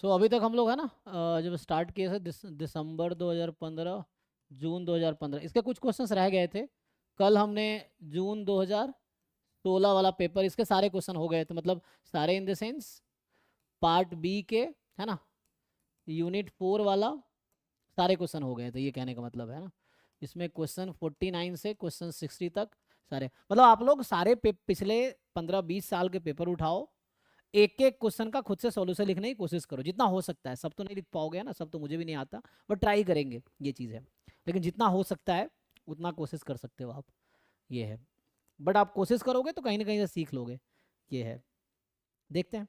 सो अभी तक हम लोग है ना जब स्टार्ट किए थे दिसंबर 2015, जून 2015, इसके कुछ क्वेश्चंस रह गए थे। कल हमने जून 2016 वाला पेपर, इसके सारे क्वेश्चन हो गए थे, मतलब सारे in the sense part B के, है ना, यूनिट 4 वाला सारे क्वेश्चन हो गए थे, ये कहने का मतलब है ना। इसमें क्वेश्चन 49 से क्वेश्चन 60 तक सारे, मतलब आप लोग सारे पिछले 15-20 साल के पेपर उठाओ, एक एक क्वेश्चन का खुद से सॉल्यूशन लिखने की कोशिश करो जितना हो सकता है। सब तो नहीं लिख पाओगे ना, सब तो मुझे भी नहीं आता, बट ट्राई करेंगे, ये चीज़ है। लेकिन जितना हो सकता है उतना कोशिश कर सकते हो आप, ये है। बट आप कोशिश करोगे तो कहीं ना कहीं से सीख लोगे, ये है। देखते हैं।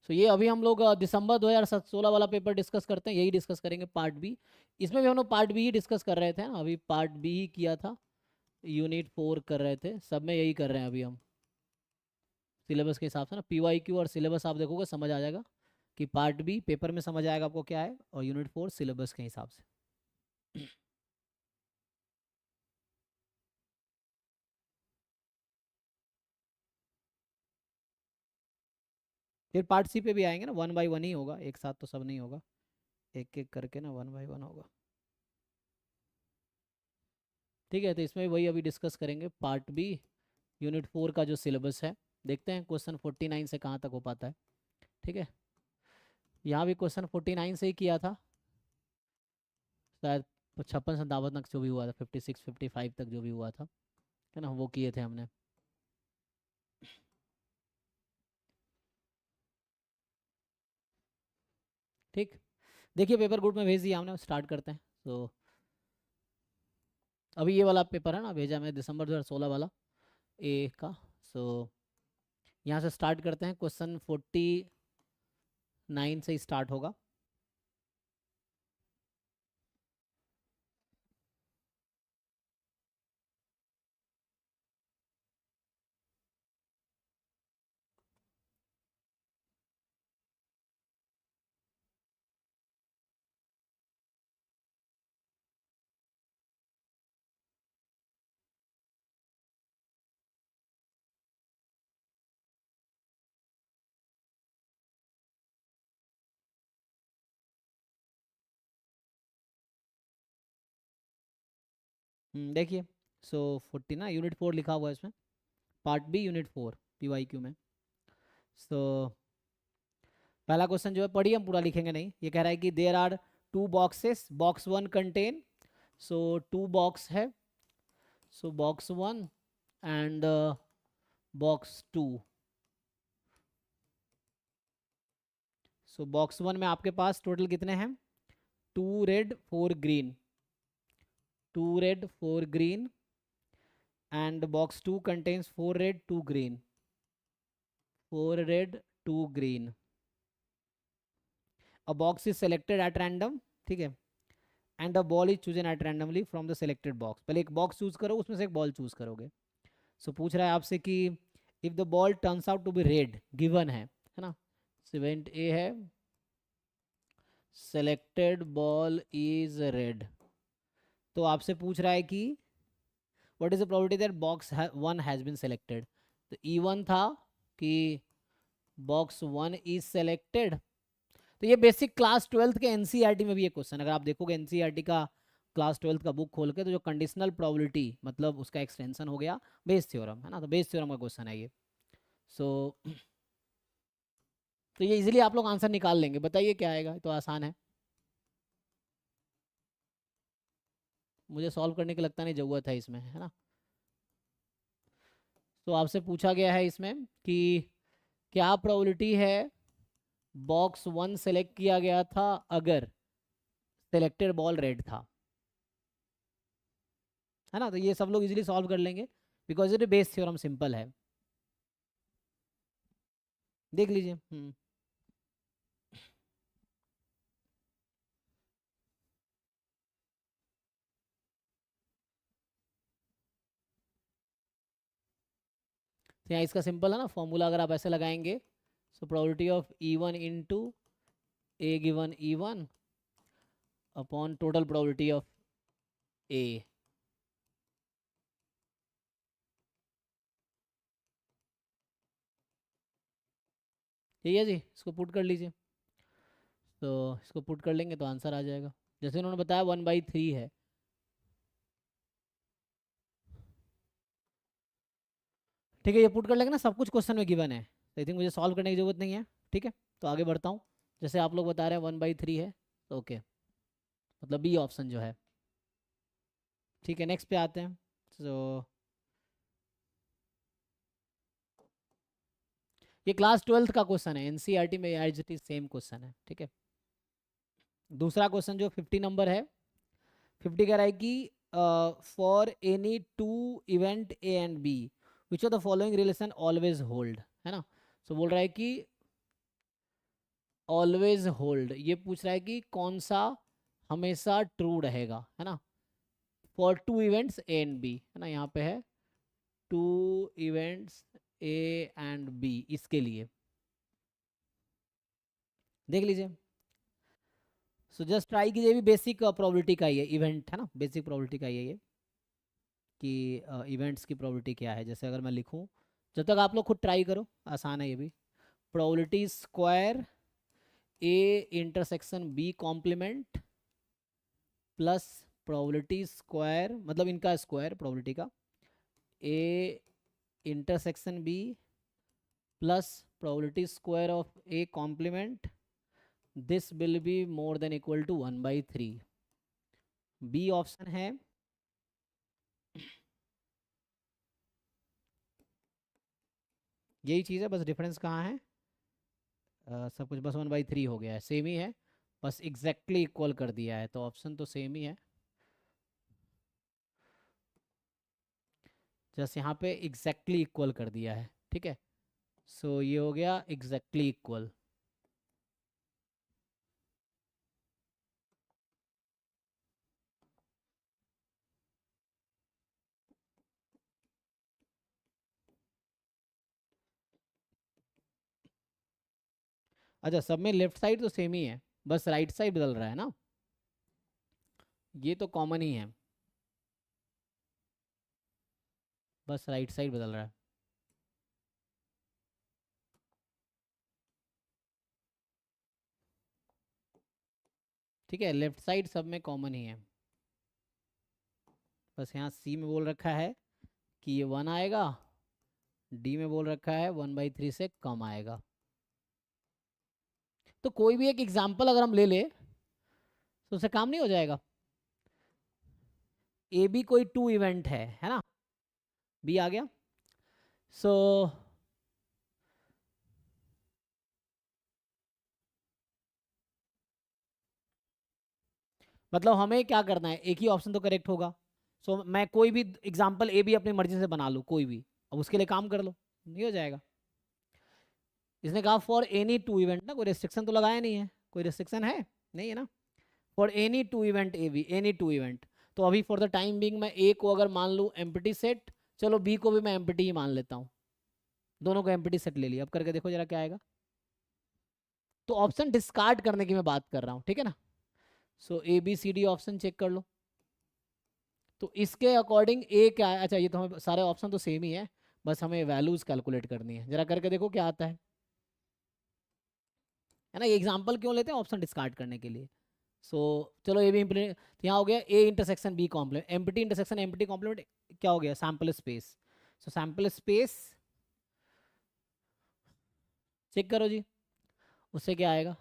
सो ये अभी हम लोग दिसंबर 2016 वाला पेपर डिस्कस करते हैं, यही डिस्कस करेंगे पार्ट बी। इसमें भी हम लोग पार्ट बी ही डिस्कस कर रहे थे ना, अभी पार्ट बी ही किया था, यूनिट 4 कर रहे थे, सब में यही कर रहे हैं अभी हम। सिलेबस के हिसाब से ना, PYQ और सिलेबस आप देखोगे समझ आ जाएगा कि पार्ट बी पेपर में समझ आएगा आपको क्या है, और यूनिट 4 सिलेबस के हिसाब से। फिर पार्ट सी पे भी आएंगे ना, 1 बाय 1 ही होगा, एक साथ तो सब नहीं होगा, एक एक करके ना 1 बाय 1 होगा। ठीक है, तो इसमें वही अभी डिस्कस करेंगे पार्ट बी, यूनिट 4 का जो सिलेबस है। देखते हैं क्वेश्चन 49 से कहाँ तक हो पाता है। ठीक है, यहाँ भी क्वेश्चन 49 से ही किया था शायद, 56-57 तक जो भी हुआ था, 56-55 तक जो भी हुआ था, है ना, वो किए थे हमने। ठीक, देखिए पेपर ग्रुप में भेज दिया हमने, स्टार्ट करते हैं। तो अभी ये वाला पेपर है ना, भेजा मैं दिसंबर 2016 वाला ए का। सो यहाँ से स्टार्ट करते हैं, क्वेश्चन 49 से ही स्टार्ट होगा। देखिए, सो 40 ना, यूनिट 4 लिखा हुआ है इसमें, पार्ट बी यूनिट 4 PYQ में। सो पहला क्वेश्चन जो है पढ़िए, हम पूरा लिखेंगे नहीं। ये कह रहा है कि there are 2 boxes, box 1 contain, so 2 box है, so box 1 and box 2। So box 1 में आपके पास टोटल कितने हैं, 2 red 4 green, 2 red 4 green, and box 2 contains 4 red 2 green, 4 red 2 green. A box is selected at random, ठीक है, and a ball is chosen at randomly from the selected box. पहले एक box choose करो, उसमें से एक बॉल चूज करोगे। सो पूछ रहा है आपसे कि if the ball turns out to be red, given है ना, इवेंट ए है, सेलेक्टेड बॉल इज रेड। तो आपसे पूछ रहा है कि what is the probability that box 1 has been selected. तो E1 था कि बॉक्स 1 इज सेलेक्टेड। तो ये बेसिक क्लास 12th के एनसीईआरटी में भी ये क्वेश्चन, अगर आप देखोगे एनसीईआरटी का क्लास 12th का बुक खोल के, तो जो कंडीशनल प्रोबेबिलिटी, मतलब उसका एक्सटेंशन हो गया बेस थ्योरम, है ना, तो बेस थ्योरम का क्वेश्चन है ये। सो तो ये इजीली आप लोग आंसर निकाल लेंगे। बताइए क्या आएगा, तो आसान है, मुझे सॉल्व करने की लगता नहीं ज़रूरत है इसमें, है ना। तो आपसे पूछा गया है इसमें कि क्या प्रोबेबिलिटी है बॉक्स 1 सेलेक्ट किया गया था अगर सेलेक्टेड बॉल रेड था, है ना। तो ये सब लोग इजीली सॉल्व कर लेंगे, बिकॉज ये बेस थ्योरम सिंपल है। देख लीजिए। तो यहाँ इसका सिंपल है ना फॉर्मूला, अगर आप ऐसे लगाएंगे, so probability of E1 into A given E1 upon total probability of A. यही है जी, इसको पुट कर लीजिए। तो इसको पुट कर लेंगे तो आंसर आ जाएगा, जैसे उन्होंने बताया 1/3 है। ठीक है, ये पुट कर लेंगे ना, सब कुछ क्वेश्चन में गिवन है, तो आई थिंक मुझे सॉल्व करने की जरूरत नहीं है। ठीक है, तो आगे बढ़ता हूँ। जैसे आप लोग बता रहे हैं 1/3 है, तो ओके, मतलब बी ऑप्शन जो है। ठीक है, नेक्स्ट पे आते हैं। तो ये क्लास 12th का क्वेश्चन है, एनसीईआरटी में as it is same question है। ठीक है, दूसरा क्वेश्चन जो 50 नंबर है, 50 कह रहा है कि for any two event A and B which of the following relation always hold, है ना। तो बोल रहा है कि ऑलवेज होल्ड, ये पूछ रहा है कि कौन सा हमेशा ट्रू रहेगा, है ना, for two events A and B, है ना, यहाँ पे है two events A and B, इसके लिए देख लीजिए। सो जस्ट ट्राई कीजिए, भी बेसिक प्रोबेबिलिटी का ही है, इवेंट है ना, बेसिक प्रोबेबिलिटी का ही है ये, कि इवेंट्स की प्रोबेबिलिटी क्या है। जैसे अगर मैं लिखूं, जब तक आप लोग खुद ट्राई करो, आसान है ये भी। Probability square A intersection B complement plus probability square, मतलब इनका स्क्वायर प्रोबेबिलिटी का, A intersection B plus probability square of A complement, this will be more than equal to 1/3। B option है, यही चीज़ है, बस डिफरेंस कहाँ है, सब कुछ बस 1/3 हो गया है, सेम ही है, बस एग्जैक्टली इक्वल कर दिया है, तो ऑप्शन तो सेम ही है, जस्ट यहाँ पे एग्जैक्टली इक्वल कर दिया है। ठीक है, सो ये हो गया एग्जैक्टली इक्वल। अच्छा, सब में लेफ्ट साइड तो सेम ही है, बस राइट साइड बदल रहा है ना, ये तो कॉमन ही है, बस राइट साइड बदल रहा है। ठीक है, लेफ्ट साइड सब में कॉमन ही है, बस यहाँ सी में बोल रखा है कि ये 1 आएगा, डी में बोल रखा है 1/3 से कम आएगा। तो कोई भी एक एग्जाम्पल अगर हम ले ले तो उससे काम नहीं हो जाएगा। ए बी कोई टू इवेंट है ना, बी आ गया। सो मतलब हमें क्या करना है, एक ही ऑप्शन तो करेक्ट होगा। सो मैं कोई भी एग्जाम्पल ए बी अपनी मर्जी से बना लूँ कोई भी, अब उसके लिए काम कर लो, नहीं हो जाएगा। इसने कहा फॉर एनी टू इवेंट ना, कोई रिस्ट्रिक्शन तो लगाया नहीं है, कोई रिस्ट्रिक्शन है नहीं है ना, for any two event A B, any two event. तो अभी फॉर द टाइम बिंग मैं ए को अगर मान लूँ एम्प्टी सेट, चलो बी को भी मैं एम्प्टी ही मान लेता हूँ, दोनों को एम्प्टी सेट ले लिया। अब करके देखो जरा क्या आएगा। तो ऑप्शन डिस्कार्ड करने की मैं बात कर रहा हूँ, ठीक है ना। So A B C D option check कर लो, तो इसके अकॉर्डिंग ए क्या है। अच्छा, ये तो हमें सारे ऑप्शन तो सेम ही है, बस हमें वैल्यूज कैलकुलेट करनी है, जरा करके देखो क्या आता है ना। ये एग्जाम्पल क्यों लेते हैं, ऑप्शन डिस्कार्ड करने के लिए। सो चलो ये भी इम्प्लीमेंट, तो यहाँ हो गया A intersection B complement, empty intersection empty complement, क्या हो गया, sample space. So sample space check करो जी, उससे क्या आएगा,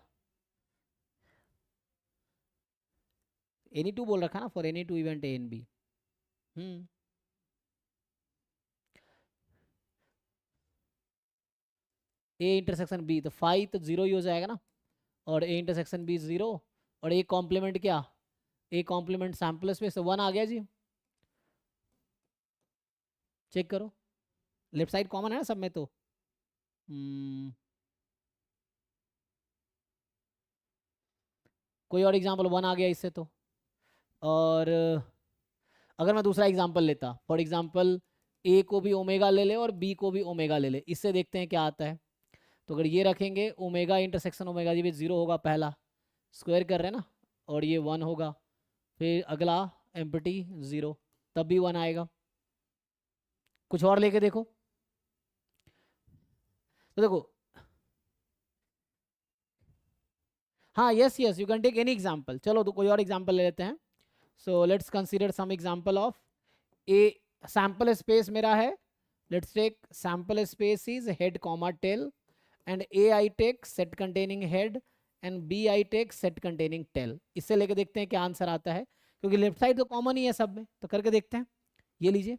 एनी टू बोल रखा ना, for any two event A and B. A intersection B, तो फाइव तो जीरो ही हो जाएगा ना, और ए इंटरसेक्शन बी जीरो, और ए कॉम्प्लीमेंट क्या, ए कॉम्प्लीमेंट सैम्पल स्पेस, तो 1 आ गया जी। चेक करो, लेफ्ट साइड कॉमन है ना सब में, तो कोई और एग्जाम्पल, 1 आ गया इससे तो। और अगर मैं दूसरा एग्जाम्पल लेता, फॉर एग्जाम्पल ए को भी ओमेगा ले ले और बी को भी ओमेगा ले ले, इससे देखते हैं क्या आता है। तो अगर ये रखेंगे ओमेगा इंटरसेक्शन ओमेगा, जी भी जीरो होगा पहला, स्क्वायर कर रहे हैं ना, और ये 1 होगा, फिर अगला एम्प्टी जीरो, तब भी 1 आएगा। कुछ और लेके देखो, तो देखो हाँ yes yes, you can take any example. चलो तो कोई और एग्जाम्पल ले लेते हैं। So let's consider some example of a sample space मेरा है। Let's take sample space is head comma tail and A I take set containing head and B I take set containing tail. इससे लेके देखते हैं क्या answer आता है, क्योंकि लेफ्ट साइड तो कॉमन ही है सब में, तो करके देखते हैं। ये लीजिए,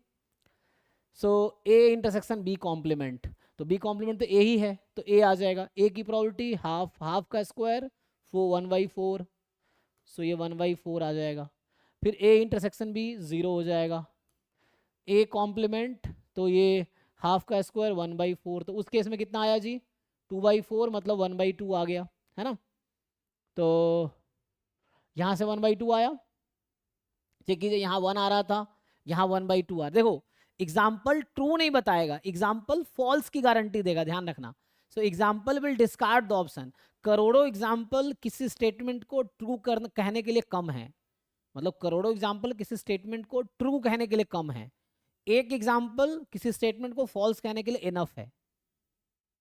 सो ए इंटरसेक्शन बी कॉम्प्लीमेंट, तो बी कॉम्प्लीमेंट तो ए ही है, तो ए आ जाएगा। ए की प्रॉपर्टी हाफ, हाफ का स्क्वायर 1/4, सो ये 1/4 आ जाएगा। फिर ए इंटरसेक्शन बी 0 हो जाएगा। ए कॉम्प्लीमेंट तो ये हाफ का स्क्वायर 1/4, तो उस केस में कितना आया जी, 2/4 मतलब 1/2 आ गया, है ना। तो यहाँ से 1/2 आया, चेक कीजिए, यहाँ 1 आ रहा था, यहाँ 1/2 आ रहा। देखो एग्जाम्पल ट्रू नहीं बताएगा, एग्जाम्पल फॉल्स की गारंटी देगा, ध्यान रखना। So example will discard the option. करोड़ों एग्जाम्पल किसी स्टेटमेंट को ट्रू कहने के लिए कम है, मतलब करोड़ों एग्जाम्पल किसी स्टेटमेंट को ट्रू कहने के लिए कम है, एक एग्जाम्पल किसी स्टेटमेंट को फॉल्स कहने के लिए इनफ है।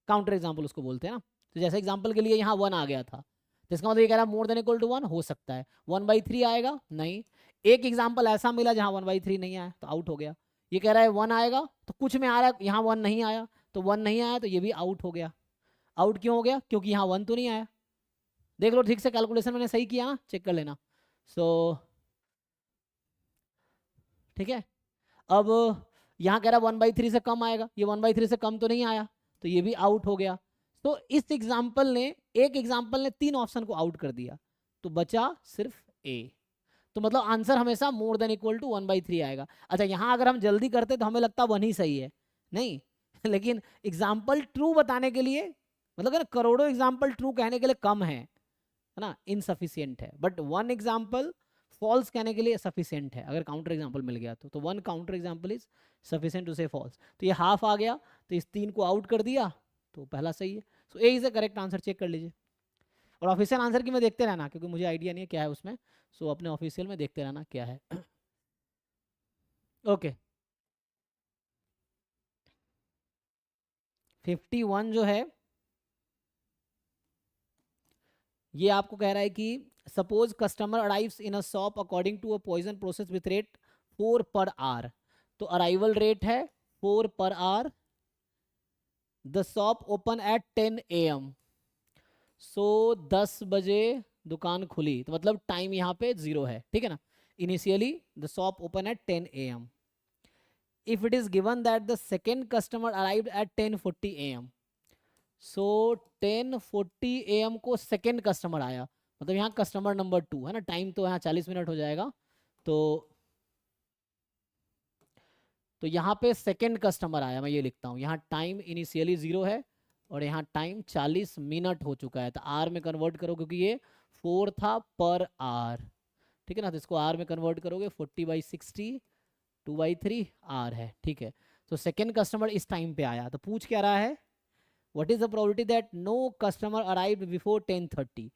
काउंटर एग्जाम्पल उसको बोलते हैं ना। तो जैसे एग्जाम्पल के लिए यहाँ 1 आ गया था, तो इसका मतलब ये कह रहा है मोर देन इक्वल टू 1 हो सकता है। 1/3 आएगा नहीं, एक एग्जाम्पल ऐसा मिला जहाँ 1/3 नहीं आया तो आउट हो गया। ये कह रहा है 1 आएगा, तो कुछ में आ रहा है यहाँ 1 नहीं आया, तो 1 नहीं आया तो ये भी आउट हो गया। आउट क्यों हो गया, क्योंकि यहाँ 1 तो नहीं आया। देख लो ठीक से, कैलकुलेशन मैंने सही किया ना, चेक कर लेना। सो ठीक है, अब यहाँ कह रहा है 1/3 से कम आएगा, ये 1/3 से कम तो नहीं आया, तो ये भी आउट हो गया। तो इस एग्जाम्पल ने, एक एग्जाम्पल ने 3 ऑप्शन को आउट कर दिया, तो बचा सिर्फ ए। तो मतलब आंसर हमेशा मोर देन इक्वल टू 1/3 आएगा। अच्छा यहाँ अगर हम जल्दी करते तो हमें लगता 1 ही सही है, नहीं लेकिन एग्जाम्पल ट्रू बताने के लिए, मतलब ना करोड़ों एग्जाम्पल ट्रू कहने के लिए कम है ना, इनसफिशियंट है, बट 1 एग्जाम्पल फॉल्स कहने के लिए सफिशियंट है। अगर काउंटर एग्जाम्पल मिल गया तो 1 counter example is sufficient to say false. तो ये हाफ आ गया, तो इस 3 को आउट कर दिया, तो पहला सही है। So A is the correct answer, check कर लीजिए। और ऑफिशियल आंसर की मैं देखते रहना, क्योंकि मुझे आइडिया नहीं है क्या है उसमें, सो अपने ऑफिशियल में देखते रहना क्या है। ओके 51 जो है ये आपको कह रहा है कि suppose customer arrives in a shop according to a Poisson process with rate 4 per hour. तो अराइवल रेट है 4 per hour, the shop open at 10 AM। So 10 बजे दुकान खुली, तो मतलब टाइम यहाँ पे 0 है, ठीक है ना। Initially the shop open at 10 AM। If it is given that the second customer arrived eight 10:40 AM। So 10:40 AM को सेकेंड कस्टमर आया, मतलब यहाँ कस्टमर नंबर 2 है ना, टाइम तो यहाँ 40 मिनट हो जाएगा। तो यहाँ पे सेकेंड कस्टमर आया, मैं ये लिखता हूँ, यहाँ टाइम इनिशियली 0 है और यहाँ टाइम 40 मिनट हो चुका है, तो आर में कन्वर्ट करो, क्योंकि ये 4 था पर आर, ठीक है ना। तो इसको आर में कन्वर्ट करोगे 40/60 2/3 आर है, ठीक है। तो सेकेंड कस्टमर इस टाइम पे आया, तो पूछ क्या रहा है, what is the probability that no customer arrived before 10:30।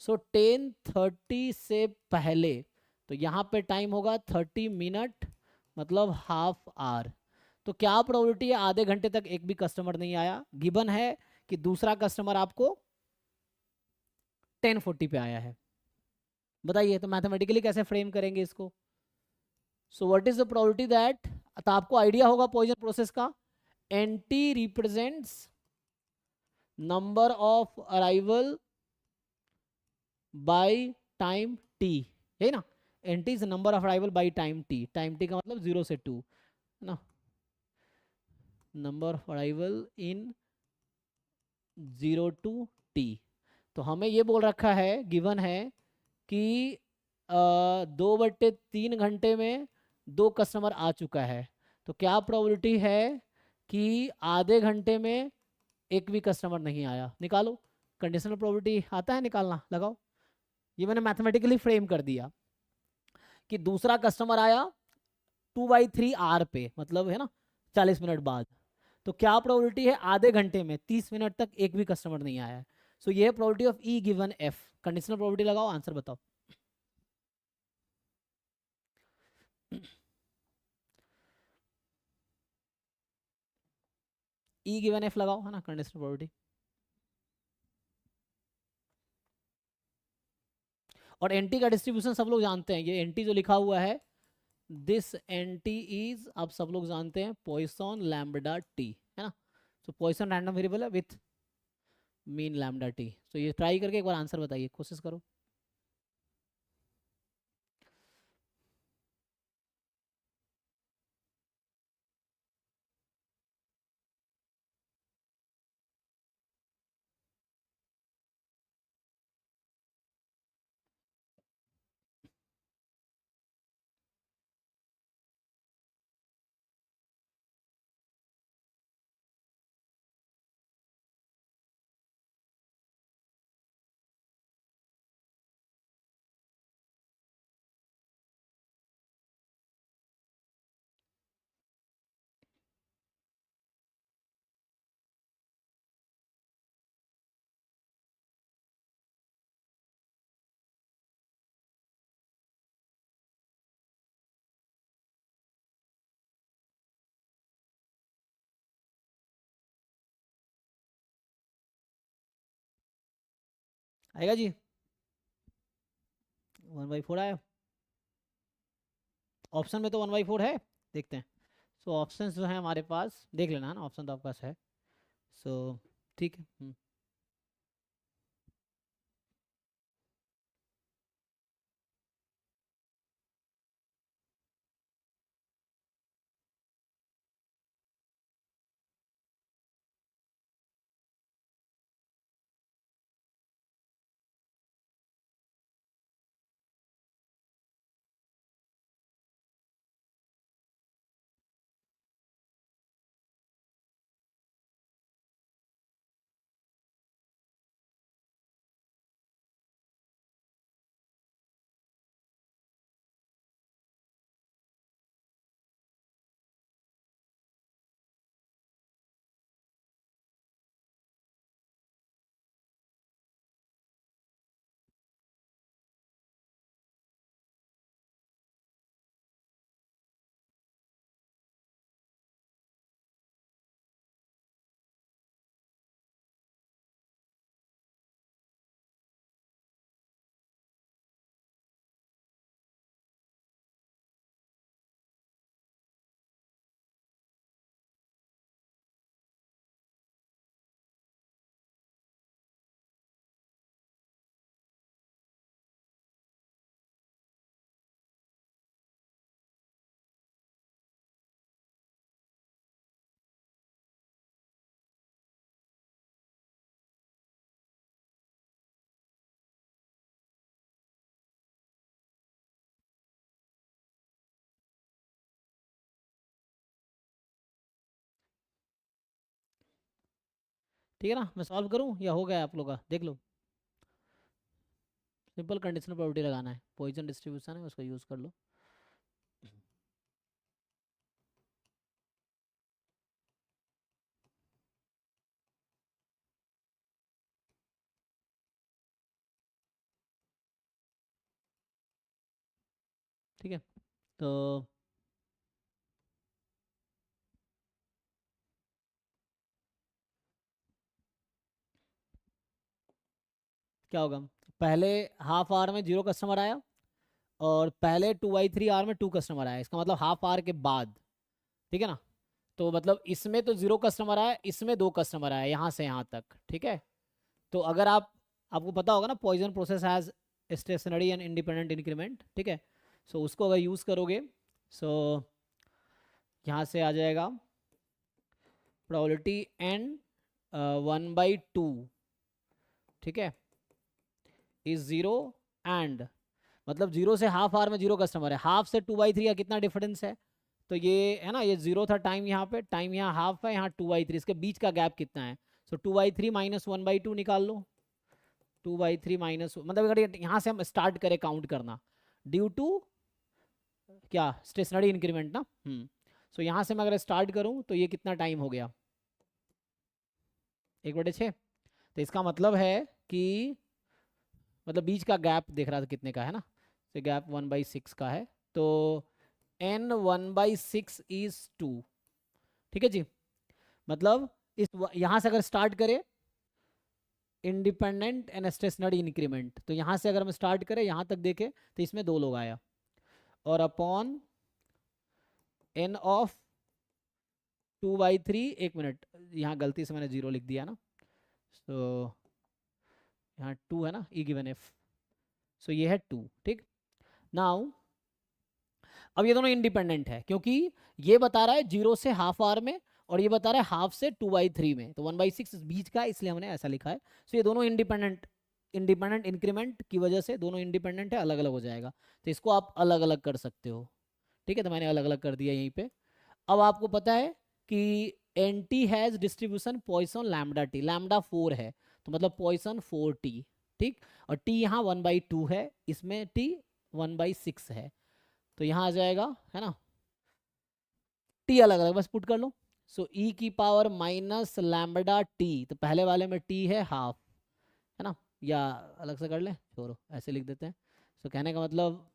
So 10:30 से पहले, तो यहाँ पे टाइम होगा 30 मिनट, मतलब हाफ आवर। तो क्या प्रोबेबिलिटी है आधे घंटे तक एक भी कस्टमर नहीं आया। गिवन है कि दूसरा कस्टमर आपको 10:40 पे आया है, बताइए तो मैथमेटिकली कैसे फ्रेम करेंगे इसको। So what is the probability that, तो आपको आइडिया होगा पॉइजन प्रोसेस का, N T represents number of arrival by time T, है ना। N T is number of arrival by time T, time T का मतलब 0 से 2 है ना, number of arrival in 0 to t। तो हमें ये बोल रखा है, गिवन है कि 2/3 घंटे में 2 कस्टमर आ चुका है। तो क्या प्रोबेबिलिटी है कि आधे घंटे में एक भी कस्टमर नहीं आया, निकालो। कंडीशनल प्रोबेबिलिटी आता है निकालना, लगाओ। ये मैंने मैथमेटिकली फ्रेम कर दिया कि दूसरा कस्टमर आया 2/3 आर पे, मतलब है ना 40 मिनट बाद। तो क्या प्रोबेबिलिटी है आधे घंटे में 30 मिनट तक एक भी कस्टमर नहीं आया है। सो ये है probability of E given F. Conditional probability लगाओ, आंसर बताओ। ई गिवन एफ लगाओ, है ना, कंडीशनल प्रोबेबिलिटी। और एनटी का डिस्ट्रीब्यूशन सब लोग जानते हैं, ये एनटी जो लिखा हुआ है, दिस एनटी इज, आप सब लोग जानते हैं, पॉइसन लैम्बडा टी, है ना। सो पॉइसन रैंडम वेरिएबल है विथ मीन लैम्बडा टी। सो ये ट्राई करके एक बार आंसर बताइए, कोशिश करो। आएगा जी, 1/4 आया। ऑप्शन में तो 1/4 है, देखते हैं। सो ऑप्शंस जो है हमारे पास, देख लेना है ना, ऑप्शन तो आपके पास है। सो ठीक है। ठीक है ना, मैं सॉल्व करूं या हो गया आप लोग का, देख लो। सिंपल कंडीशनल प्रोबेबिलिटी लगाना है, पॉइजन डिस्ट्रीब्यूशन है, उसका यूज़ कर लो। ठीक है, तो क्या होगा, पहले हाफ आवर में 0 कस्टमर आया, और पहले 2/3 आवर में 2 कस्टमर आया, इसका मतलब हाफ आवर के बाद। ठीक है ना, तो मतलब इसमें तो 0 कस्टमर आया, इसमें 2 कस्टमर आया, यहाँ से यहाँ तक। ठीक है, तो अगर आपको पता होगा ना, Poisson process has stationary and independent increment. ठीक है, सो उसको अगर यूज़ करोगे, सो यहाँ से आ जाएगा प्रोबेबिलिटी n 1/2, ठीक है, इज 0, एंड मतलब 0 से हाफ आवर में 0 कस्टमर है, हाफ से 2/3 का कितना डिफरेंस है, तो ये है ना, ये 0 था टाइम यहाँ पे, टाइम यहाँ हाफ है, यहाँ 2/3, इसके बीच का गैप कितना है। सो 2/3 माइनस 1/2 निकाल लो। 2/3 माइनस, मतलब अगर यहाँ से हम स्टार्ट करें काउंट करना, ड्यू टू क्या, स्टेशनरी इंक्रीमेंट ना। सो यहाँ से मैं अगर स्टार्ट करूँ तो ये कितना टाइम हो गया, 1/6। तो इसका मतलब है कि, मतलब बीच का गैप देख रहा था कितने का है ना, तो गैप 1/6 का है, तो n 1/6 इज 2। ठीक है जी, मतलब इस यहाँ से अगर स्टार्ट करें, इंडिपेंडेंट एंड स्टेशनरी इंक्रीमेंट, तो यहाँ से अगर हम स्टार्ट करें यहाँ तक देखें तो इसमें 2 लोग आया, और अपॉन n ऑफ 2/3, 1 मिनट यहाँ गलती से मैंने 0 लिख दिया ना, तो यहाँ 2 है ना, ई गिवन एफ, सो ये है 2, ठीक। नाउ अब ये दोनों इंडिपेंडेंट है क्योंकि ये बता रहा है 0 से हाफ आवर में, और ये बता रहा है हाफ से 2/3 में, तो 1/6 बीच का है, इसलिए हमने ऐसा लिखा है। सो ये दोनों इंडिपेंडेंट इंक्रीमेंट की वजह से दोनों इंडिपेंडेंट है, अलग अलग हो जाएगा, तो इसको आप अलग अलग कर सकते हो, ठीक है। तो मैंने अलग अलग कर दिया यहीं पे। अब आपको पता है कि N T has distribution Poisson lambda T, lambda 4 है तो मतलब पॉइसन 4t, ठीक। और t यहाँ 1/2 है, इसमें t 1/6 है, तो यहाँ आ जाएगा, है ना, t अलग अलग बस पुट कर लो। सो e की पावर माइनस लैम्बडा t, तो पहले वाले में t है हाफ, है ना, या अलग से कर ले, छोड़ो ऐसे लिख देते हैं। सो कहने का मतलब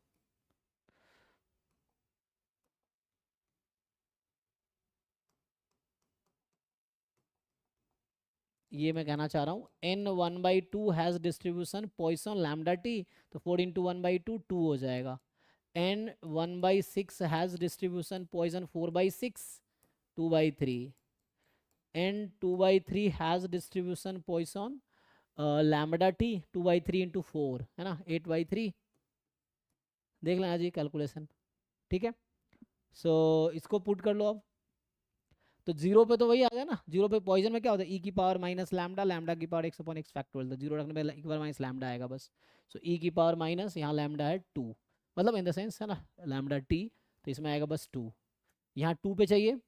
ये मैं कहना चाह रहा हूँ n 1/2 has distribution Poisson lambda T, तो 4 इंटू 1/2 2 हो जाएगा। n 1/6 has distribution Poisson 4/6 2/3, n 2/3 has distribution Poisson lambda T 2/3 into 4, है ना, 8/3, देख लेना जी कैलकुलेशन, ठीक है। सो इसको पुट कर लो अब, तो 0 पे तो वही आ गया ना, 0 पे पॉइजन में क्या होता है, ई की पावर माइनस लैम्डा, लैम्डा की पावर x/x फैक्टोरियल, तो 0 रखने में ई की पावर माइनस लैम्डा आएगा बस। सो ई की पावर माइनस यहाँ लैम्डा है 2, मतलब इन द सेंस, है ना, लैम्डा टी, तो इसमें आएगा बस 2, यहाँ 2 पे चाहिए।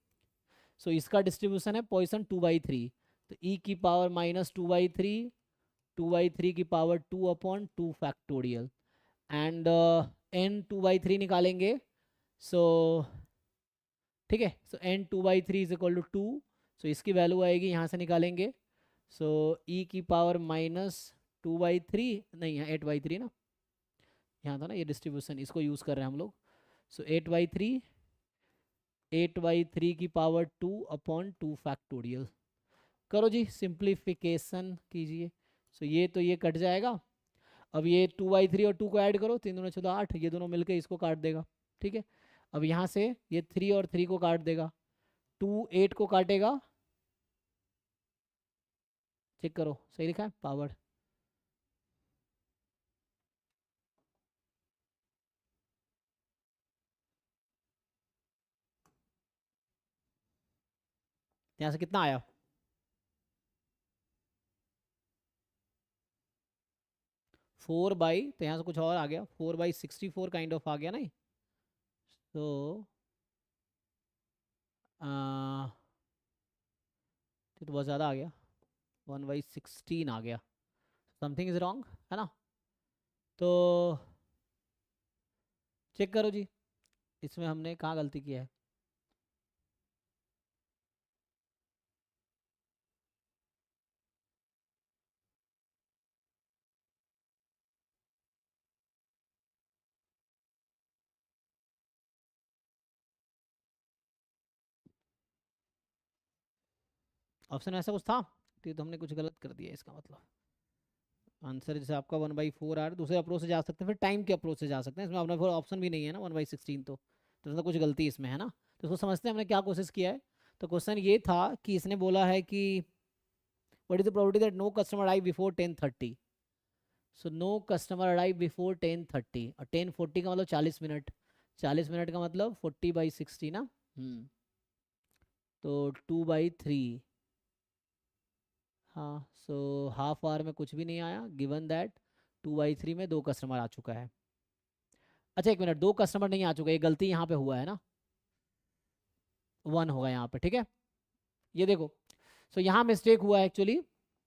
सो इसका डिस्ट्रीब्यूशन है पॉइसन 2/3, तो ई की पावर माइनस 2/3, 2/3 की पावर 2/2 फैक्टोरियल, एंड n 2/3 निकालेंगे, सो ठीक है। सो n 2/3 इज इक्वल टू 2, सो इसकी वैल्यू आएगी, यहाँ से निकालेंगे, सो e की पावर माइनस 2/3, नहीं यहाँ 8/3 ना, यहाँ था ना ये डिस्ट्रीब्यूशन, इसको यूज़ कर रहे हैं हम लोग। सो 8/3 की पावर 2/2 फैक्टोरियल, करो जी सिंप्लीफिकेशन कीजिए। सो ये तो ये कट जाएगा, अब ये 2/3 और 2 को ऐड करो, 3 दूना 14 8, ये दोनों मिलकर इसको काट देगा, ठीक है। अब यहाँ से ये 3 और 3 को काट देगा, 2 8 को काटेगा, चेक करो सही लिखा है पावर, यहाँ से कितना आया, 4/, तो यहाँ से कुछ और आ गया, 4/64 काइंड ऑफ आ गया नहीं, तो ये तो बहुत ज़्यादा आ गया, 1/16 आ गया, समथिंग इज रॉन्ग, है ना। तो चेक करो जी इसमें हमने कहाँ गलती किया है, ऑप्शन में ऐसा कुछ था, तो हमने कुछ गलत कर दिया इसका मतलब, आंसर जैसे आपका 1/4 आ रहा है, दूसरे अप्रोच से जा सकते हैं, फिर टाइम के अप्रोच से जा सकते हैं, इसमें अपना फिर ऑप्शन भी नहीं है ना 1/16, तो मतलब कुछ गलती इसमें है ना। तो इसको समझते हैं हमने क्या कोशिश किया है। तो क्वेश्चन ये था कि इसने बोला है कि what is the probability that no customer arrive before 10:30, so no customer arrive before 10:30, और 10:40 का मतलब 40 मिनट, 40 मिनट का मतलब 40/60 ना, तो 2/3, हाँ। सो हाफ आवर में कुछ भी नहीं आया, गिवन दैट 2/3 में 2 कस्टमर आ चुका है। अच्छा 1 मिनट, 2 कस्टमर नहीं आ चुके, ये गलती यहाँ पे हुआ है ना, 1 होगा यहाँ पे, ठीक है। ये देखो, सो यहाँ मिस्टेक हुआ है एक्चुअली,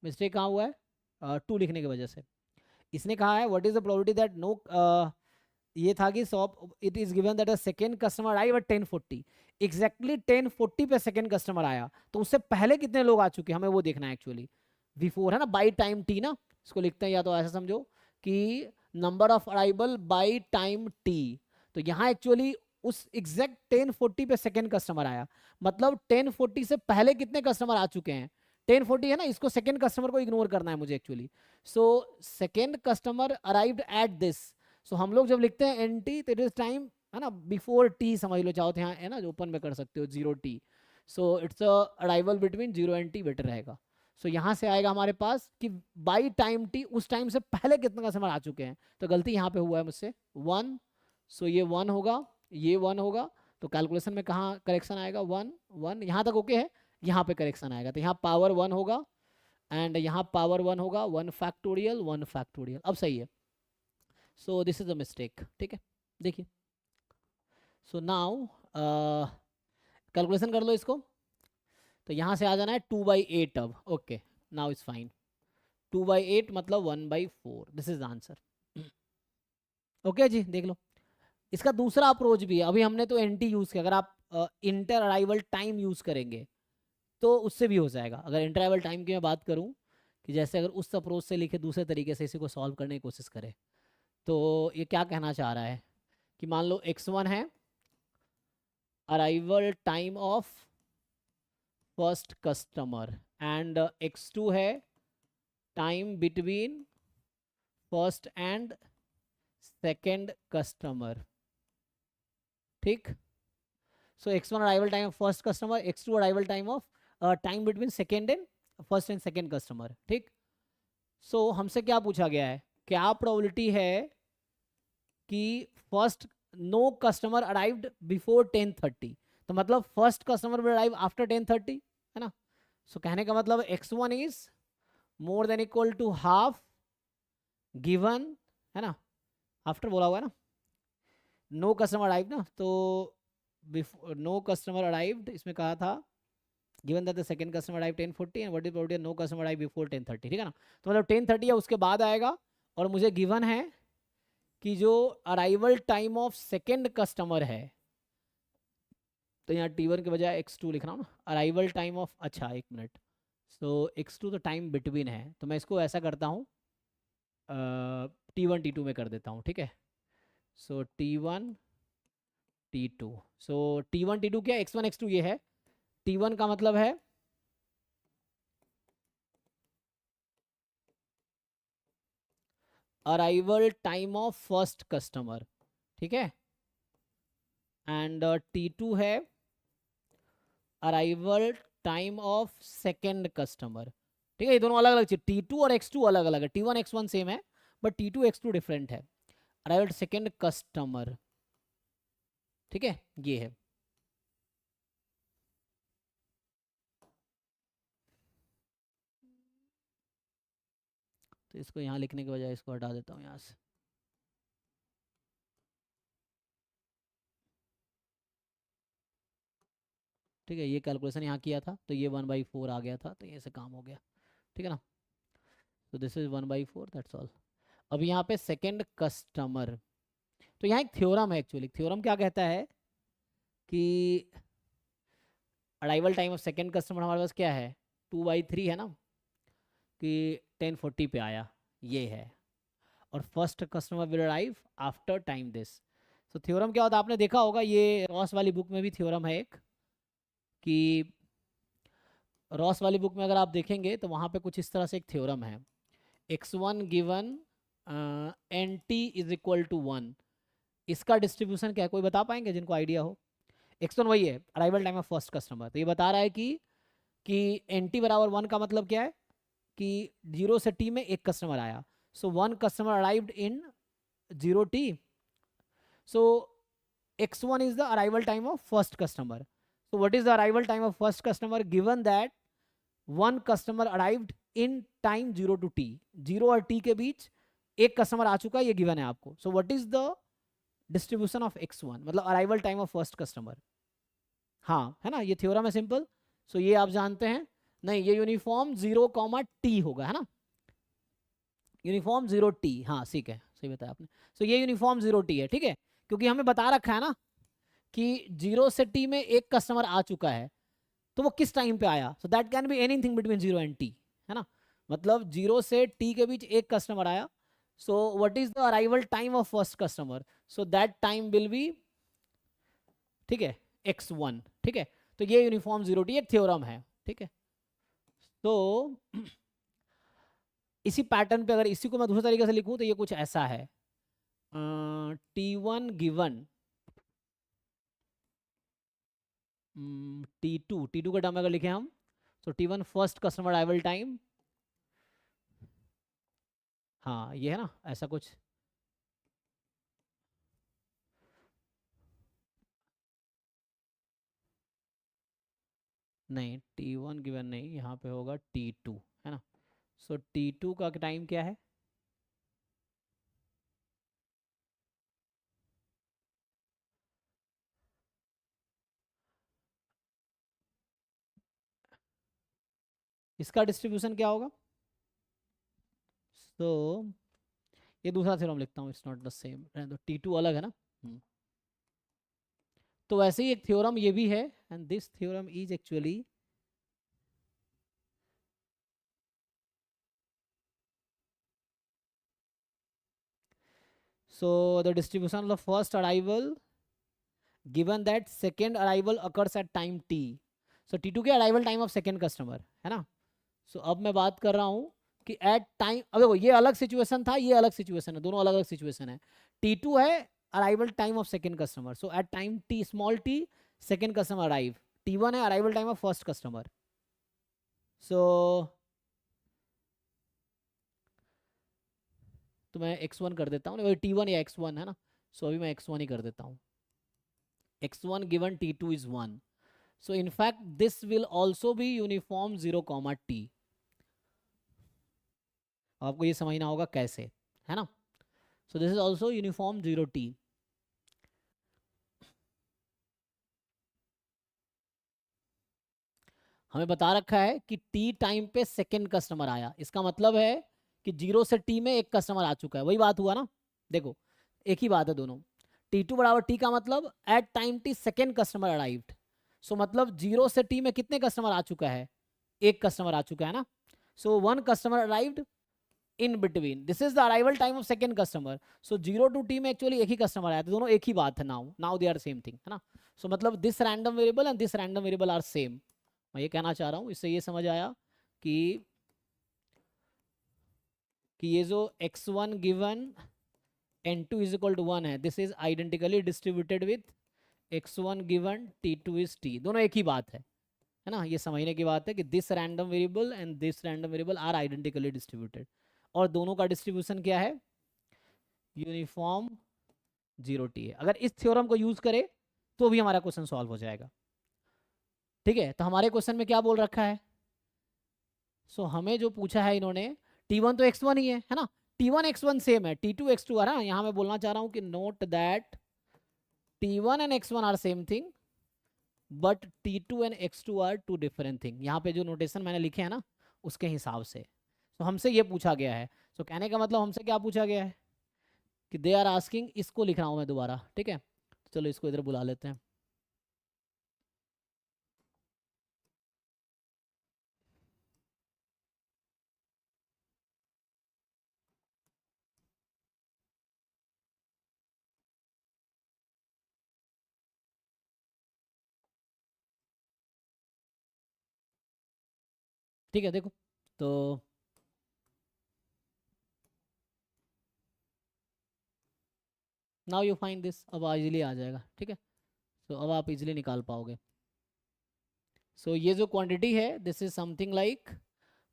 मिस्टेक कहाँ हुआ है, 2 लिखने की वजह से। इसने कहा है what is the probability that no, ये था कि shop it is given that a second customer आई एट 10:40, एग्जैक्टली 10:40 पे सेकंड कस्टमर आया, तो उससे पहले कितने लोग आ चुके हैं हमें वो देखना है एक्चुअली, बिफोर है ना, बाई टाइम टी ना, इसको लिखते हैं या तो ऐसा समझो कि number of arrival by time T, तो यहाँ एक्चुअली उस एग्जैक्ट 10:40 पे सेकंड कस्टमर आया, मतलब 10:40 से पहले कितने कस्टमर आ चुके हैं, 1040 है ना, इसको सेकेंड कस्टमर को इग्नोर करना है मुझे actually. So second customer arrived at this, so हम लोग जब लिखते हैं एन टी तो इट इज टाइम है ना बिफोर टी, समझ लो चाहो तो यहाँ है ना जो ओपन में कर सकते हो 0 t, so it's arrival between 0 and T better रहेगा। सो यहाँ से आएगा हमारे पास कि बाई टाइम टी, उस टाइम से पहले कितने कस्टमर आ चुके हैं, तो गलती यहाँ पे हुआ है मुझसे 1, सो ये 1 होगा, ये 1 होगा, तो कैलकुलेशन में कहाँ करेक्शन आएगा 1 1, यहाँ तक ओके है, यहाँ पे करेक्शन आएगा, तो यहाँ पावर 1 होगा एंड यहाँ पावर 1 होगा, 1 फैक्टोरियल 1 फैक्टोरियल, अब सही है। So this is a mistake, ठीक है देखिए। सो नाउ कैलकुलेशन कर लो इसको, तो यहाँ से आ जाना है 2/8 अब, ओके नाउ इट्स फाइन, 2/8 मतलब 1/4, दिस इज आंसर। ओके जी देख लो। इसका दूसरा अप्रोच भी है, अभी हमने तो एनटी यूज किया, अगर आप इंटर अराइवल टाइम यूज करेंगे तो उससे भी हो जाएगा। अगर इंटर अराइवल टाइम की मैं बात करूं कि जैसे अगर उस अप्रोच से लिखे दूसरे तरीके से इसी को सॉल्व करने की कोशिश करें, तो ये क्या कहना चाह रहा है कि मान लो x1 है arrival time of first customer and x2 है time between first and second customer, ठीक। सो x1 arrival time of first customer, x2 arrival time of time between second and first and second customer, ठीक। सो हमसे क्या पूछा गया है, क्या probability है कि first no customer arrived before 10:30, तो मतलब first customer will arrive after 10:30 है ना। सो कहने का मतलब x1 is more than equal to half given है ना, आफ्टर बोला हुआ है ना, नो कस्टमर अराइव ना, तो नो कस्टमर अराइव्ड इसमें कहा था given that the second customer arrive 10:40 and what is probability no customer arrive before 10:30, ठीक है ना। तो मतलब 10:30 या उसके बाद आएगा, और मुझे गिवन है कि जो arrival time of second customer है, तो यहाँ T1 के बजाय x2 लिख रहा हूँ ना, अराइवल टाइम ऑफ, अच्छा एक मिनट, सो x2 तो टाइम बिटवीन है, तो मैं इसको ऐसा करता हूँ T1 T2 में कर देता हूँ, ठीक है। सो T1 T2, सो T1 T2 क्या x1 x2 ये है, T1 का मतलब है arrival time of first customer, ठीक है, एंड T2 है arrival time of second customer, ठीक है। ये दोनों अलग अलग चीज, T2 और x2 अलग अलग है, T1 x1 सेम है बट T2 x2 डिफरेंट है, अराइवल सेकेंड कस्टमर, ठीक है ये है। तो इसको यहाँ लिखने के बजाय इसको हटा देता हूँ यहाँ से, ठीक है। ये कैलकुलेशन यहाँ किया था तो ये 1/4 आ गया था, तो ये से काम हो गया, ठीक है ना। तो दिस इज 1/4, दैट्स ऑल। अब यहाँ पे सेकेंड कस्टमर, तो यहाँ एक थ्योरम है एक्चुअली, थ्योरम क्या कहता है कि arrival time of second customer हमारे पास क्या है 2/3 है ना, कि 10:40 पे आया ये है, और first customer will arrive after time this. तो थ्योरम क्या होता है आपने देखा होगा, ये रॉस वाली बुक में भी थ्योरम है एक, कि रॉस वाली बुक में अगर आप देखेंगे तो वहाँ पे कुछ इस तरह से एक थ्योरम है, x1 given N T is equal to 1, इसका डिस्ट्रीब्यूशन क्या है कोई बता पाएंगे जिनको आइडिया हो। x1 वही है arrival time of first customer, तो ये बता रहा है कि एन टी बराबर 1 का मतलब क्या है कि 0 से t में एक कस्टमर आया, सो 1 customer arrived in 0t, so x1 is the arrival time of first customer. So what is the arrival time of first customer given that one customer arrived in time 0 to t, 0 और t के बीच एक customer आ चुका है, ये given है आपको। सो what is the distribution of x1, मतलब arrival time of first customer, हाँ है ना, ये थ्योरम है सिंपल। सो ये आप जानते हैं, नहीं ये यूनिफॉर्म 0, t होगा है ना, यूनिफॉर्म 0t, हाँ ठीक है सही बताया आपने। सो ये यूनिफॉर्म 0t है, ठीक है, क्योंकि हमें बता रखा है ना कि 0 से t में एक कस्टमर आ चुका है, तो वो किस टाइम पे आया, so that can be anything between 0 and t है ना, मतलब 0 से t के बीच एक कस्टमर आया, सो what is the arrival time of first customer, so that time will be, ठीक है x1, ठीक है। तो ये यूनिफॉर्म 0t एक थ्योरम है, ठीक है। तो इसी पैटर्न पे अगर इसी को मैं दूसरे तरीके से लिखूं तो ये कुछ ऐसा है, T1 गिवन T2 का टर्म अगर लिखें हम, तो T1 first customer arrival time, हाँ ये है ना ऐसा कुछ। नहीं T1 गिवन नहीं, यहाँ पे होगा T2, है ना। सो T2 का टाइम क्या है? इसका डिस्ट्रीब्यूशन क्या होगा? तो ये दूसरा थ्योरम लिखता हूँ, इट्स नॉट द सेम, तो T2 अलग है ना। तो वैसे ही एक थ्योरम ये भी है, and this theorem is actually so the distribution of the first arrival given that second arrival occurs at time t, so T2 के arrival time of second customer, है ना। सो अब मैं बात कर रहा हूँ कि एट टाइम, अब देखो ये अलग सिचुएशन था, ये अलग सिचुएशन है, दोनों अलग अलग सिचुएशन है। T2 है arrival time of second customer, so at time t small t second customer arrive. T1 है arrival time of first customer. So तो मैं x1 कर देता हूँ, T1 या x1 है ना, सो अभी मैं x1 ही कर देता हूँ। x1 given T2 is 1, so in fact this will also be uniform 0 comma t। आपको ये समझना होगा कैसे, है ना। सो this is also uniform 0t। हमें बता रखा है कि t टाइम पे सेकेंड कस्टमर आया, इसका मतलब है कि 0 से t में एक कस्टमर आ चुका है, वही बात हुआ ना। देखो एक ही बात है दोनों। T2 बराबर t का मतलब at time t second customer arrived, so मतलब 0 से t में कितने कस्टमर आ चुका है? एक कस्टमर आ चुका है ना। So one customer arrived in between, this is the arrival time of second customer. So 0 to t में एक्चुअली एक ही कस्टमर आया, तो दोनों एक ही बात है, now now they are same thing, है ना। सो मतलब this random variable and this random variable are same. मैं ये कहना चाह रहा हूँ, इससे ये समझ आया कि ये जो x1 given n2 is equal to 1 है, this is identically distributed with x1 given t2 is t, दोनों एक ही बात है ना। ये समझने की बात है कि this random variable and this random variable are identically distributed, और दोनों का डिस्ट्रीब्यूशन क्या है? यूनिफॉर्म 0t है। अगर इस थ्योरम को यूज करें तो भी हमारा क्वेश्चन सॉल्व हो जाएगा, ठीक है। तो हमारे क्वेश्चन में क्या बोल रखा है? सो हमें जो पूछा है इन्होंने, T1 तो x1 ही है ना। T1 x1 सेम है, T2 x2 है ना। यहाँ मैं बोलना चाह रहा हूँ कि note that T1 and x1 are same thing but T2 and x2 are two different thing. यहाँ पे जो नोटेशन मैंने लिखे हैं ना उसके हिसाब से। तो हमसे ये पूछा गया है, तो कहने का मतलब हमसे क्या पूछा गया है कि दे आर आस्किंग, इसको लिख रहा हूँ मैं दोबारा, ठीक है। चलो इसको इधर बुला लेते हैं। ठीक है देखो, तो नाउ यू फाइंड दिस, अब इजीली आ जाएगा, ठीक है। तो अब आप इजीली निकाल पाओगे। सो ये जो क्वांटिटी है this is something like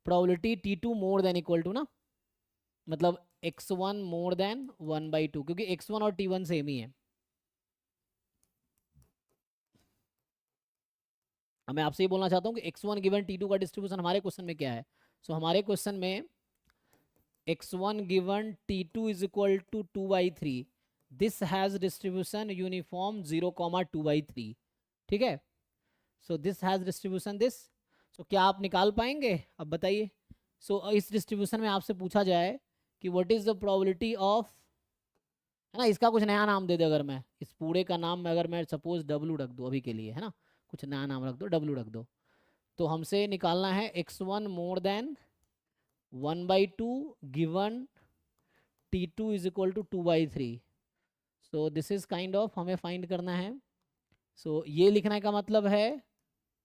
probability T2 more than equal to ना, मतलब x1 मोर देन 1/2, क्योंकि x1 और T1 सेम ही है। अब मैं आपसे ये बोलना चाहता हूँ कि x1 गिवन T2 का डिस्ट्रीब्यूशन हमारे क्वेश्चन में क्या है। सो हमारे क्वेश्चन में x1 given T2 is equal to 2/3, this has distribution uniform 0,2/3, ठीक है। So this has distribution this. So क्या आप निकाल पाएंगे? अब बताइए। सो इस डिस्ट्रीब्यूशन में आपसे पूछा जाए कि what is the probability of, है ना, इसका कुछ नया नाम दे दे। अगर मैं इस पूरे का नाम में अगर मैं सपोज W रख दूँ अभी के लिए, है ना, कुछ नया नाम रख दो, W रख दो। तो हमसे निकालना है x1 more than 1/2 given T2 is equal to 2/3। So this is kind of हमें फाइंड करना है। सो ये लिखने का मतलब है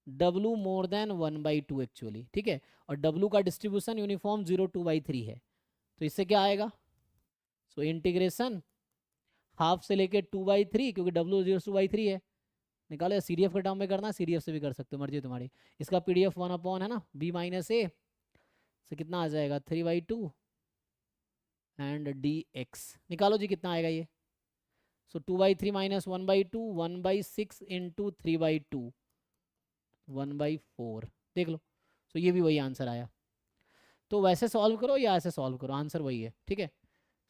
W मोर देन 1/2 एक्चुअली, ठीक है। और W का डिस्ट्रीब्यूशन यूनिफॉर्म 0 2/3 है, तो इससे क्या आएगा, सो इंटीग्रेशन हाफ से लेके 2/3, क्योंकि W 0 2/3 है, निकालो। या CDF के टर्म में करना, CDF से भी कर सकते हो, मर्जी है तुम्हारी। इसका PDF 1 अपॉन है ना B-A से कितना आ जाएगा 3/2 एंड DX, निकालो जी कितना आएगा ये। सो 2/3 माइनस 1/2, 1/6 इंटू 3/2, 1/4, देख लो। तो ये भी वही आंसर आया। तो वैसे सॉल्व करो या ऐसे सॉल्व करो, आंसर वही है, ठीक है।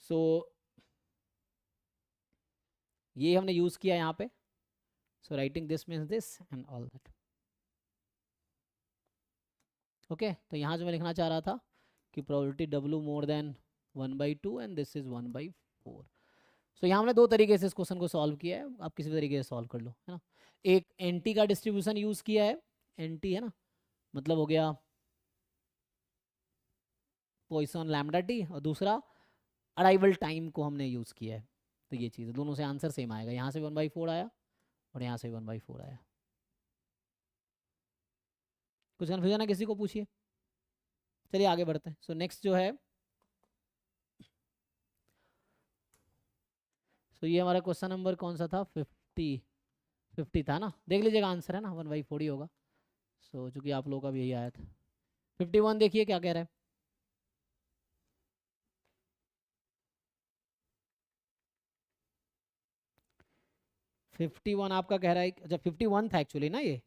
सो ये हमने यूज़ किया यहाँ पे। So writing this means this and all that, okay. तो यहाँ जो मैं लिखना चाह रहा था कि probability W more than 1/2 and this is 1/4। सो यहाँ हमने दो तरीके से इस क्वेश्चन को सॉल्व किया है, आप किसी भी तरीके से सॉल्व कर लो, है ना। एक NT का डिस्ट्रीब्यूशन यूज़ किया है, NT है ना, मतलब हो गया पॉइसन लैम्डा टी, और दूसरा अराइवल टाइम को हमने यूज़ किया है। तो ये चीज़ दोनों से आंसर सेम आएगा, यहाँ से 1/4 आया और यहाँ से 1/4 आया। कुछ कन्फ्यूजन है किसी को, पूछिए। चलिए आगे बढ़ते हैं। सो नेक्स्ट जो है, सो ये हमारा क्वेश्चन नंबर कौन सा था, 50 था ना, देख लीजिएगा आंसर है ना 1/4 ही होगा। सो चूंकि आप लोगों का भी यही आया था। 51 देखिए क्या कह रहा है। फिफ्टी वन आपका कह रहा है, अच्छा 51 था एक्चुअली ना ये,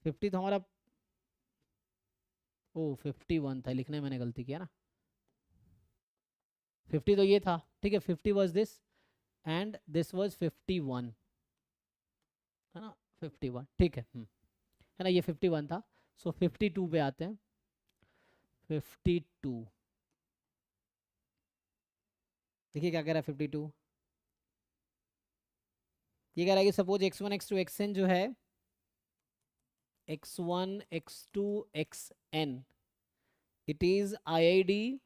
50 तो हमारा, ओ 51 था, लिखने में मैंने गलती किया ना। 50 तो ये था, ठीक है। 50 was this and this was 51, है ना। 51 ठीक है, है ना, ये 51 था। सो 52 पे आते हैं। 52 देखिए क्या कह रहा है 52। ये कह रहा है कि सपोज x1 x2 xn जो है, x1 x2 xn, it is IID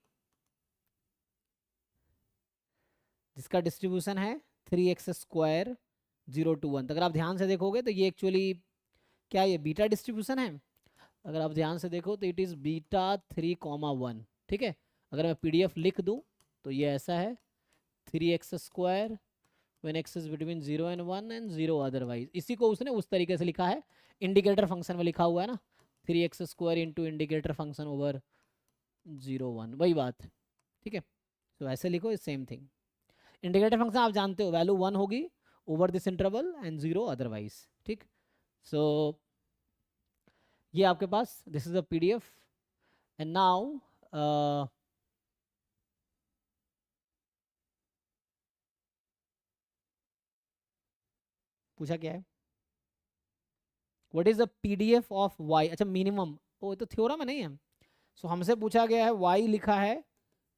जिसका डिस्ट्रीब्यूशन है 3x² 0 to 1। अगर आप ध्यान से देखोगे तो ये एक्चुअली क्या, ये बीटा डिस्ट्रीब्यूशन है। अगर आप ध्यान से देखो तो इट इज़ बीटा 3,1, ठीक है। अगर मैं PDF लिख दूँ तो ये ऐसा है 3x² when x is between 0 and 1 and 0 otherwise. इसी को उसने उस तरीके से लिखा है, इंडिकेटर फंक्शन में लिखा हुआ है ना, 3x² into indicator function over 0 1, वही बात, ठीक है। तो ऐसे लिखो, सेम थिंग। इंडिकेटर फंक्शन आप जानते हो, वैल्यू 1 होगी over this interval and 0 otherwise, ठीक। सो ये आपके पास this is a PDF and now पूछा क्या है, what is the PDF of y, अच्छा मिनिमम, ओ ये तो थ्योरम में नहीं है। सो हमसे पूछा गया है y लिखा है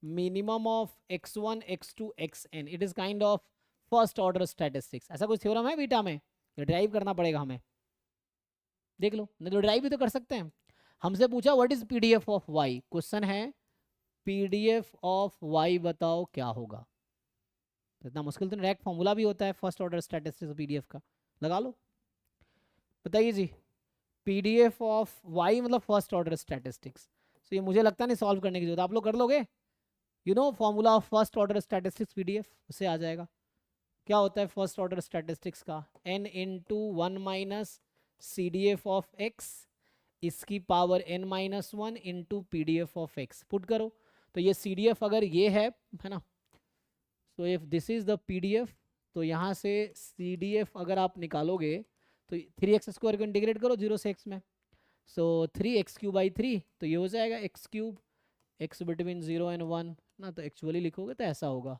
minimum of x1 x2 xn, it is kind of first order statistics. ऐसा कुछ थ्योरम है बीटा में, ये ड्राइव करना पड़ेगा हमें, देख लो, नहीं तो ड्राइव भी तो कर सकते हैं। हमसे पूछा what is PDF of y, question है PDF ऑफ y बताओ क्या होगा। तो इतना मुश्किल तो नहीं, डायरेक्ट फॉर्मूला भी होता है फर्स्ट ऑर्डर स्टैटिस्टिक्स PDF का, लगा लो। बताइए जी, PDF ऑफ y मतलब फर्स्ट ऑर्डर स्टैटिस्टिक्स। तो ये मुझे लगता नहीं सॉल्व करने की जरूरत, आप लोग कर लोगे। You know formula of first order statistics PDF, उससे आ जाएगा। क्या होता है फर्स्ट ऑर्डर स्टैटिस्टिक्स का, n into 1 minus CDF of x इसकी power n-1 into PDF of x, put करो। तो ये CDF अगर ये है ना, तो if this is the PDF, तो यहाँ से CDF अगर आप निकालोगे तो 3x² को इंटीग्रेट करो 0 से x में, सो 3x³ तो ये हो जाएगा x³ x बिटवीन 0 and 1 ना, तो एक्चुअली लिखोगे तो ऐसा होगा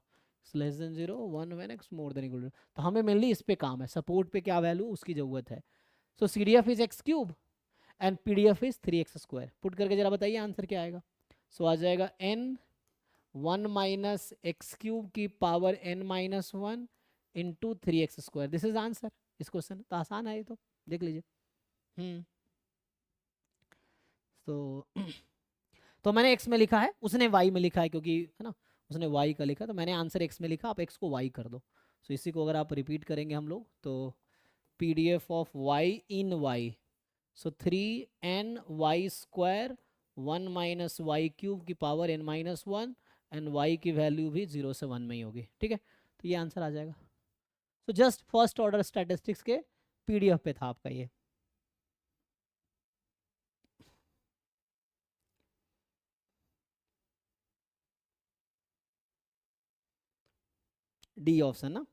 less than 0 1 when x more than equal to. तो हमें मेनली इस पे काम है, सपोर्ट पे क्या वैल्यू उसकी ज़रूरत है। सो CDF is x³ and PDF is 3x², put करके जरा बताइए आंसर क्या आएगा। सो आ जाएगा n 1 माइनस x³ की power n-1 into 3x², this is answer इस क्वेश्चन। तो आसान है ये, तो देख लीजिए। तो तो मैंने x में लिखा है, उसने y में लिखा है, क्योंकि है ना उसने y का लिखा, तो मैंने आंसर x में लिखा, आप x को y कर दो। तो इसी को अगर आप रिपीट करेंगे हम लोग, तो PDF of y in y, so 3ny² 1 minus Y cube की पावर n-1 एंड y की वैल्यू भी 0 से 1 में ही होगी, ठीक है। तो ये आंसर आ जाएगा। तो जस्ट फर्स्ट ऑर्डर स्टैटिस्टिक्स के पीडीएफ पे था आपका ये। डी ऑप्शन ना,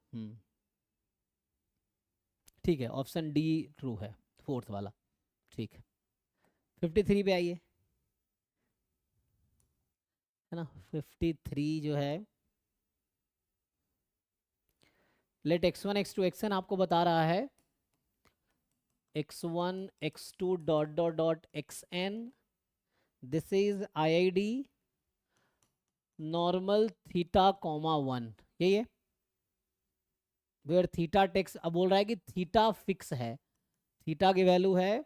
ठीक है, ऑप्शन डी ट्रू है, फोर्थ वाला, ठीक है। 53 पे आइए, है ना। 53 जो है, लेट x1 x2 xn आपको बता रहा है x1 x2 dot dot dot xn, this is IID normal theta comma 1, यही है। वेयर थीटा टेक्स, अब बोल रहा है कि थीटा फिक्स है, थीटा की वैल्यू है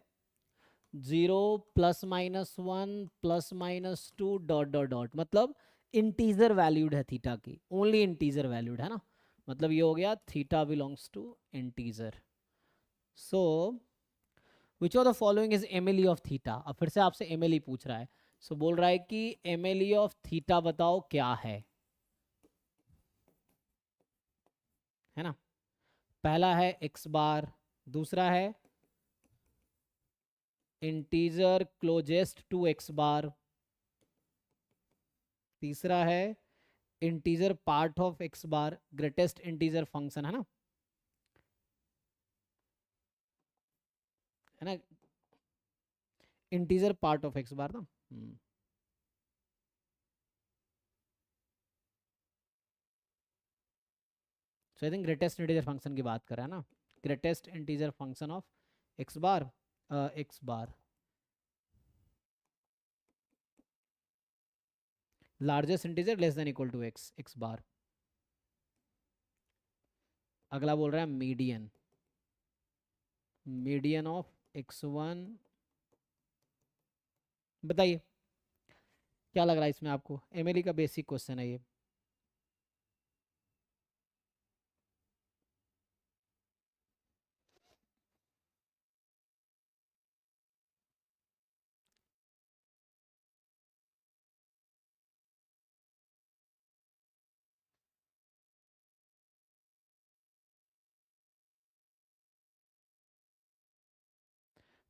0 +-1 +-2 डॉट डॉट डॉट, मतलब इंटीजर वैल्यूड है थीटा की, ओनली इंटीजर वैल्यूड है ना, मतलब ये हो गया theta belongs to integer. So which of the following is MLE of theta, अब फिर से आपसे एमएलई पूछ रहा है। सो बोल रहा है कि एमएलई ऑफ थीटा बताओ क्या है ना। पहला है x बार, दूसरा है integer closest to x bar, तीसरा है integer part of x bar, greatest integer function, है ना, integer part of x bar ना। So I think greatest integer function की बात कर रहा है ना, greatest integer function of x bar, x bar largest integer less than equal to x bar. अगला बोल रहा है मीडियन, मीडियन ऑफ x1, बताइए क्या लग रहा है इसमें आपको, एमएलई का बेसिक क्वेश्चन है ये।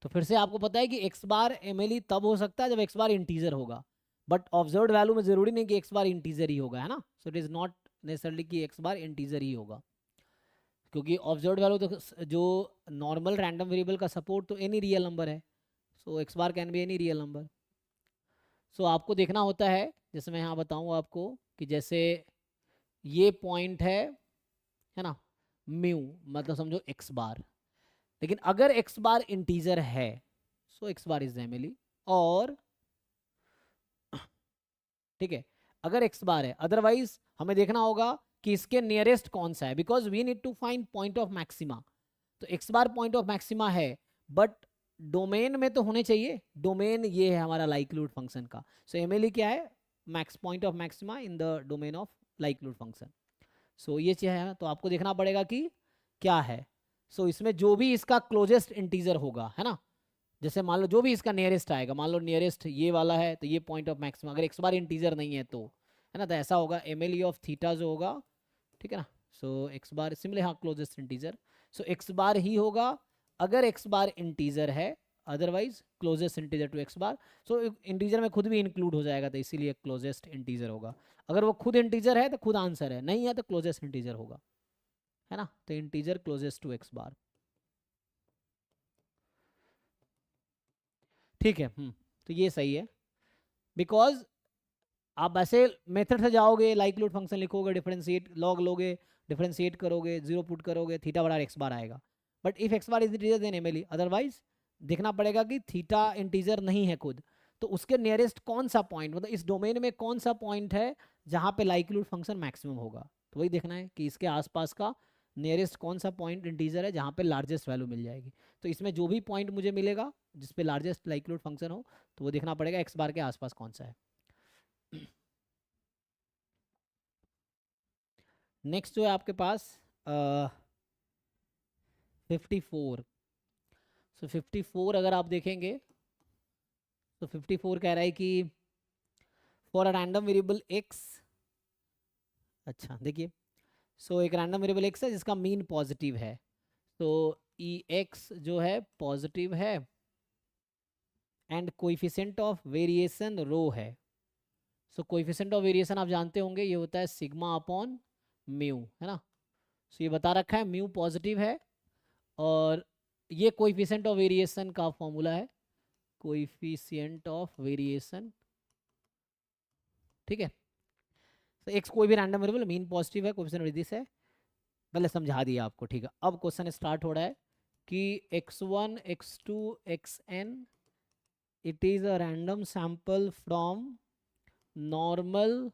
तो फिर से आपको पता है कि x बार एमएलई तब हो सकता है जब x बार इंटीजर होगा, बट ऑब्जर्व्ड वैल्यू में जरूरी नहीं कि x बार इंटीजर ही होगा, है ना। So it is not necessarily कि x बार इंटीजर ही होगा, क्योंकि ऑब्जर्व्ड वैल्यू तो जो नॉर्मल रैंडम वेरिएबल का सपोर्ट तो एनी रियल नंबर है, so x bar can be any real number. So आपको देखना होता है, जैसे मैं यहाँ बताऊँ आपको कि जैसे ये पॉइंट है ना, म्यू, मतलब समझो x बार, लेकिन अगर x बार इंटीजर है so x bar is MLE, और ठीक है, अगर x बार है, अदरवाइज हमें देखना होगा कि इसके नियरेस्ट कौन सा है, because we need to find point of maxima. तो x bar point of maxima है, बट डोमेन में तो होने चाहिए, डोमेन ये है हमारा लाइक्लीहुड फंक्शन का। सो एमएलई क्या है, max point of maxima in the domain of likelihood function. So ये चीज है, तो आपको देखना पड़ेगा कि क्या है। सो इसमें जो भी इसका क्लोजेस्ट इंटीजर होगा, है ना, जैसे मान लो जो भी इसका नियरेस्ट आएगा, मान लो नियरेस्ट ये वाला है तो ये पॉइंट ऑफ मैक्सिमम, अगर x बार इंटीजर नहीं है तो, है ना, तो ऐसा होगा एमएलई ऑफ थीटा जो होगा, ठीक है ना। सो x बार सिमिलर, हाँ, closest integer, so x bar ही होगा अगर x बार इंटीजर है, otherwise closest integer to x bar. So integer में खुद भी इंक्लूड हो जाएगा, तो इसीलिए क्लोजेस्ट इंटीजर होगा। अगर वो खुद इंटीजर है तो खुद आंसर है, नहीं है तो क्लोजेस्ट इंटीजर होगा, है ना। तो इंटीजर क्लोजेस्ट टू x बार, ठीक है। तो ये सही है, बिकॉज आप ऐसे मेथड से जाओगे, लाइक्लीहुड फंक्शन लिखोगे, डिफरेंशिएट लॉग लोगे, डिफरेंशिएट करोगे, जीरो पुट करोगे, थीटा बराबर एक्स बार आएगा। But if X bar is integer then MLE, otherwise देखना पड़ेगा कि थीटा इंटीजर नहीं है खुद, तो उसके नियरेस्ट कौन सा पॉइंट, मतलब इस डोमेन में कौन सा पॉइंट है जहाँ पे लाइक्लीहुड फंक्शन मैक्सिमम होगा, तो वही देखना है कि इसके आसपास का नियरेस्ट कौन सा पॉइंट इंटीजर है जहाँ पे लार्जेस्ट वैल्यू मिल जाएगी। तो इसमें जो भी पॉइंट मुझे मिलेगा जिसपे लार्जेस्ट लाइक्लीहुड फंक्शन हो, तो वो देखना पड़ेगा एक्स बार के आसपास कौन सा है। नेक्स्ट जो है आपके पास 54। सो 54 अगर आप देखेंगे तो 54 कह रहा है कि for a random variable x, अच्छा देखिए, सो एक रैंडम वेरिएबल एक्स है जिसका मीन पॉजिटिव है, तो ई एक्स जो है पॉजिटिव है एंड कोइफिशिएंट ऑफ वेरिएशन रो है। सो कोइफिशिएंट ऑफ वेरिएशन आप जानते होंगे, ये होता है सिग्मा अपॉन म्यू, है ना। सो ये बता रखा है म्यू पॉजिटिव है, और ये कोइफिशिएंट ऑफ वेरिएशन का फॉर्मूला है, कोइफिशिएंट ऑफ वेरिएशन, ठीक है। तो एक्स कोई भी रैंडम वेरिएबल, मीन पॉजिटिव है, कोएफिशिएंट रिदिस है, पहले समझा दिया आपको, ठीक है। अब क्वेश्चन स्टार्ट हो रहा है कि x1 x2 xn it is a random sample from normal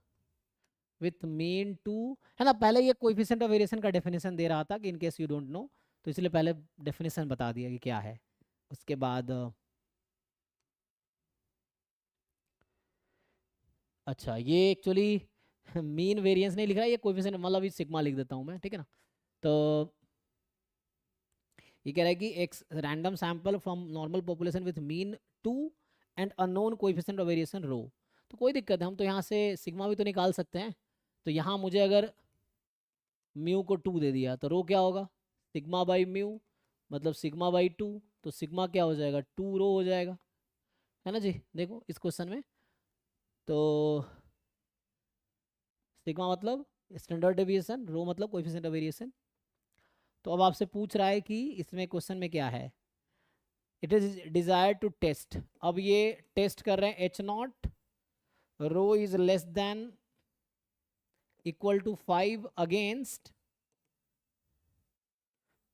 with mean two, है ना। पहले ये कोएफिशिएंट ऑफ वेरिएशन का डेफिनेशन दे रहा था कि in case you don't know, तो इसलिए पहले डेफिनेशन बता दिया कि क्या है। उसके बाद अच्छा ये एक्चुअली मीन वेरिएंस नहीं लिख रहा है, ये कोएफिशिएंट मतलब इस सिग्मा लिख देता हूँ मैं, ठीक है ना। तो ये कह रहा है कि X random sample from normal population with mean two and unknown coefficient of variation rho. तो कोई दिक्कत है, हम तो यहाँ से सिग्मा भी तो निकाल सकते हैं। तो यहाँ मुझे अगर म्यू को 2 दे दिया तो रो क्या होगा, सिग्मा बाई म्यू, मतलब सिग्मा बाई 2, तो सिग्मा क्या हो जाएगा, 2 रो हो जाएगा, है ना जी। देखो इस क्वेश्चन में तो सिग्मा मतलब स्टैंडर्ड डेविएशन, रो मतलब कोएफिशिएंट ऑफ वेरिएशन। तो अब आपसे पूछ रहा है कि इसमें क्वेश्चन में क्या है, it is desire to test. अब ये टेस्ट कर रहे हैं h0 rho is less than equal to 5 against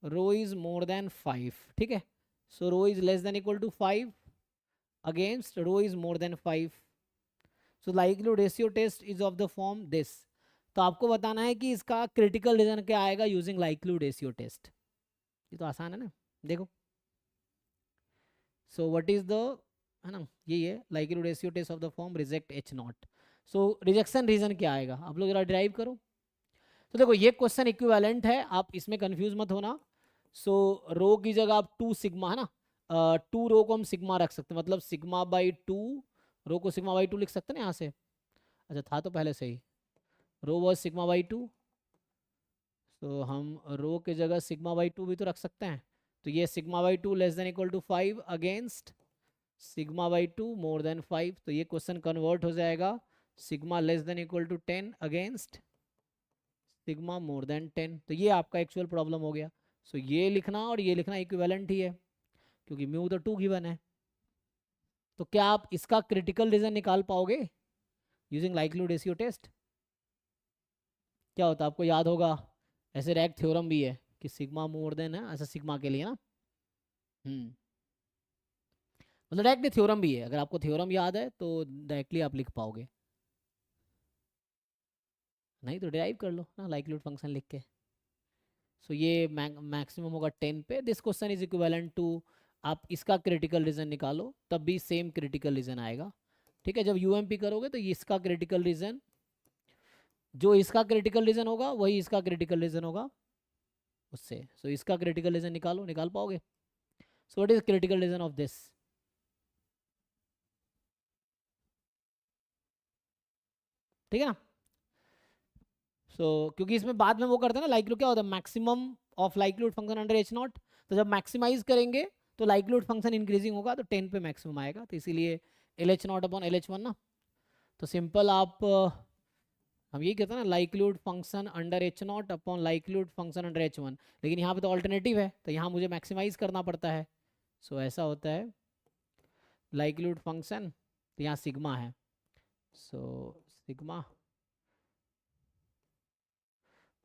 rho is more than 5, ठीक है। So rho is less than equal to 5 against rho is more than 5। So likelihood ratio test is of the form this. तो आपको बताना है कि इसका critical reason क्या आएगा यूजिंग लाइक्लीहुड रेशियो टेस्ट। ये तो आसान है ना, देखो। सो व्हाट इज द, है ना, यही है likelihood ratio test of the form reject h0। So rejection region क्या आएगा, आप लोग जरा ड्राइव करो। तो देखो ये क्वेश्चन इक्विवेलेंट है, आप इसमें कंफ्यूज मत होना। सो रो की जगह आप 2 सिग्मा, है ना, 2 रो को हम सिग्मा रख सकते हैं, मतलब सिग्मा बाई 2, रो को सिग्मा बाई 2 लिख सकते हैं ना यहाँ से। अच्छा था तो पहले से ही, रो वॉज सिग्मा बाई 2, तो हम रो की जगह सिग्मा बाई 2 भी तो रख सकते हैं। तो ये sigma by 2 less than equal to 5 against sigma by 2 more than 5। तो ये क्वेश्चन कन्वर्ट हो जाएगा sigma less than equal to 10 against sigma more than 10। तो ये आपका एक्चुअल प्रॉब्लम हो गया। सो ये लिखना और ये लिखना इक्विवेलेंट ही है, क्योंकि म्यू तो 2 गिवन है। तो क्या आप इसका क्रिटिकल रीजन निकाल पाओगे यूजिंग लाइक्लीहुड रेशियो टेस्ट। क्या होता है आपको याद होगा, ऐसे रैग थ्योरम भी है कि सिग्मा मोर देन है, ऐसा सिग्मा के लिए ना, मतलब डायरेक्टली थ्योरम भी है, अगर आपको थ्योरम याद है तो डायरेक्टली आप लिख पाओगे, नहीं तो डिराइव कर लो ना लाइक्लीहुड फंक्शन लिख के। सो ये मैक्सिमम होगा 10 पे, this question is equivalent to, आप इसका क्रिटिकल रीजन निकालो तब भी सेम क्रिटिकल रीजन आएगा, ठीक है। जब यूएमपी करोगे तो इसका क्रिटिकल रीजन, जो इसका क्रिटिकल रीजन होगा वही इसका क्रिटिकल रीजन होगा उससे। सो इसका क्रिटिकल रीजन निकालो, निकाल पाओगे। सो what is critical reason of this, ठीक है ना। क्योंकि इसमें बाद में वो करते हैं ना लाइक्लीहुड, क्या होता है maximum of likelihood function under h0, तो जब मैक्सिमाइज करेंगे तो लाइक्लीहुड फंक्शन इंक्रीजिंग होगा तो 10 पे मैक्सिमम आएगा, तो इसीलिए LH0 अपॉन LH1 ना। तो सिंपल आप हम यही कहते हैं ना likelihood function under h0 upon likelihood function under h1, लेकिन यहाँ पे तो ऑल्टरनेटिव है तो यहाँ मुझे मैक्सिमाइज करना पड़ता है। सो ऐसा होता है लाइक्लीहुड फंक्शन, तो यहाँ सिग्मा है, सो सिग्मा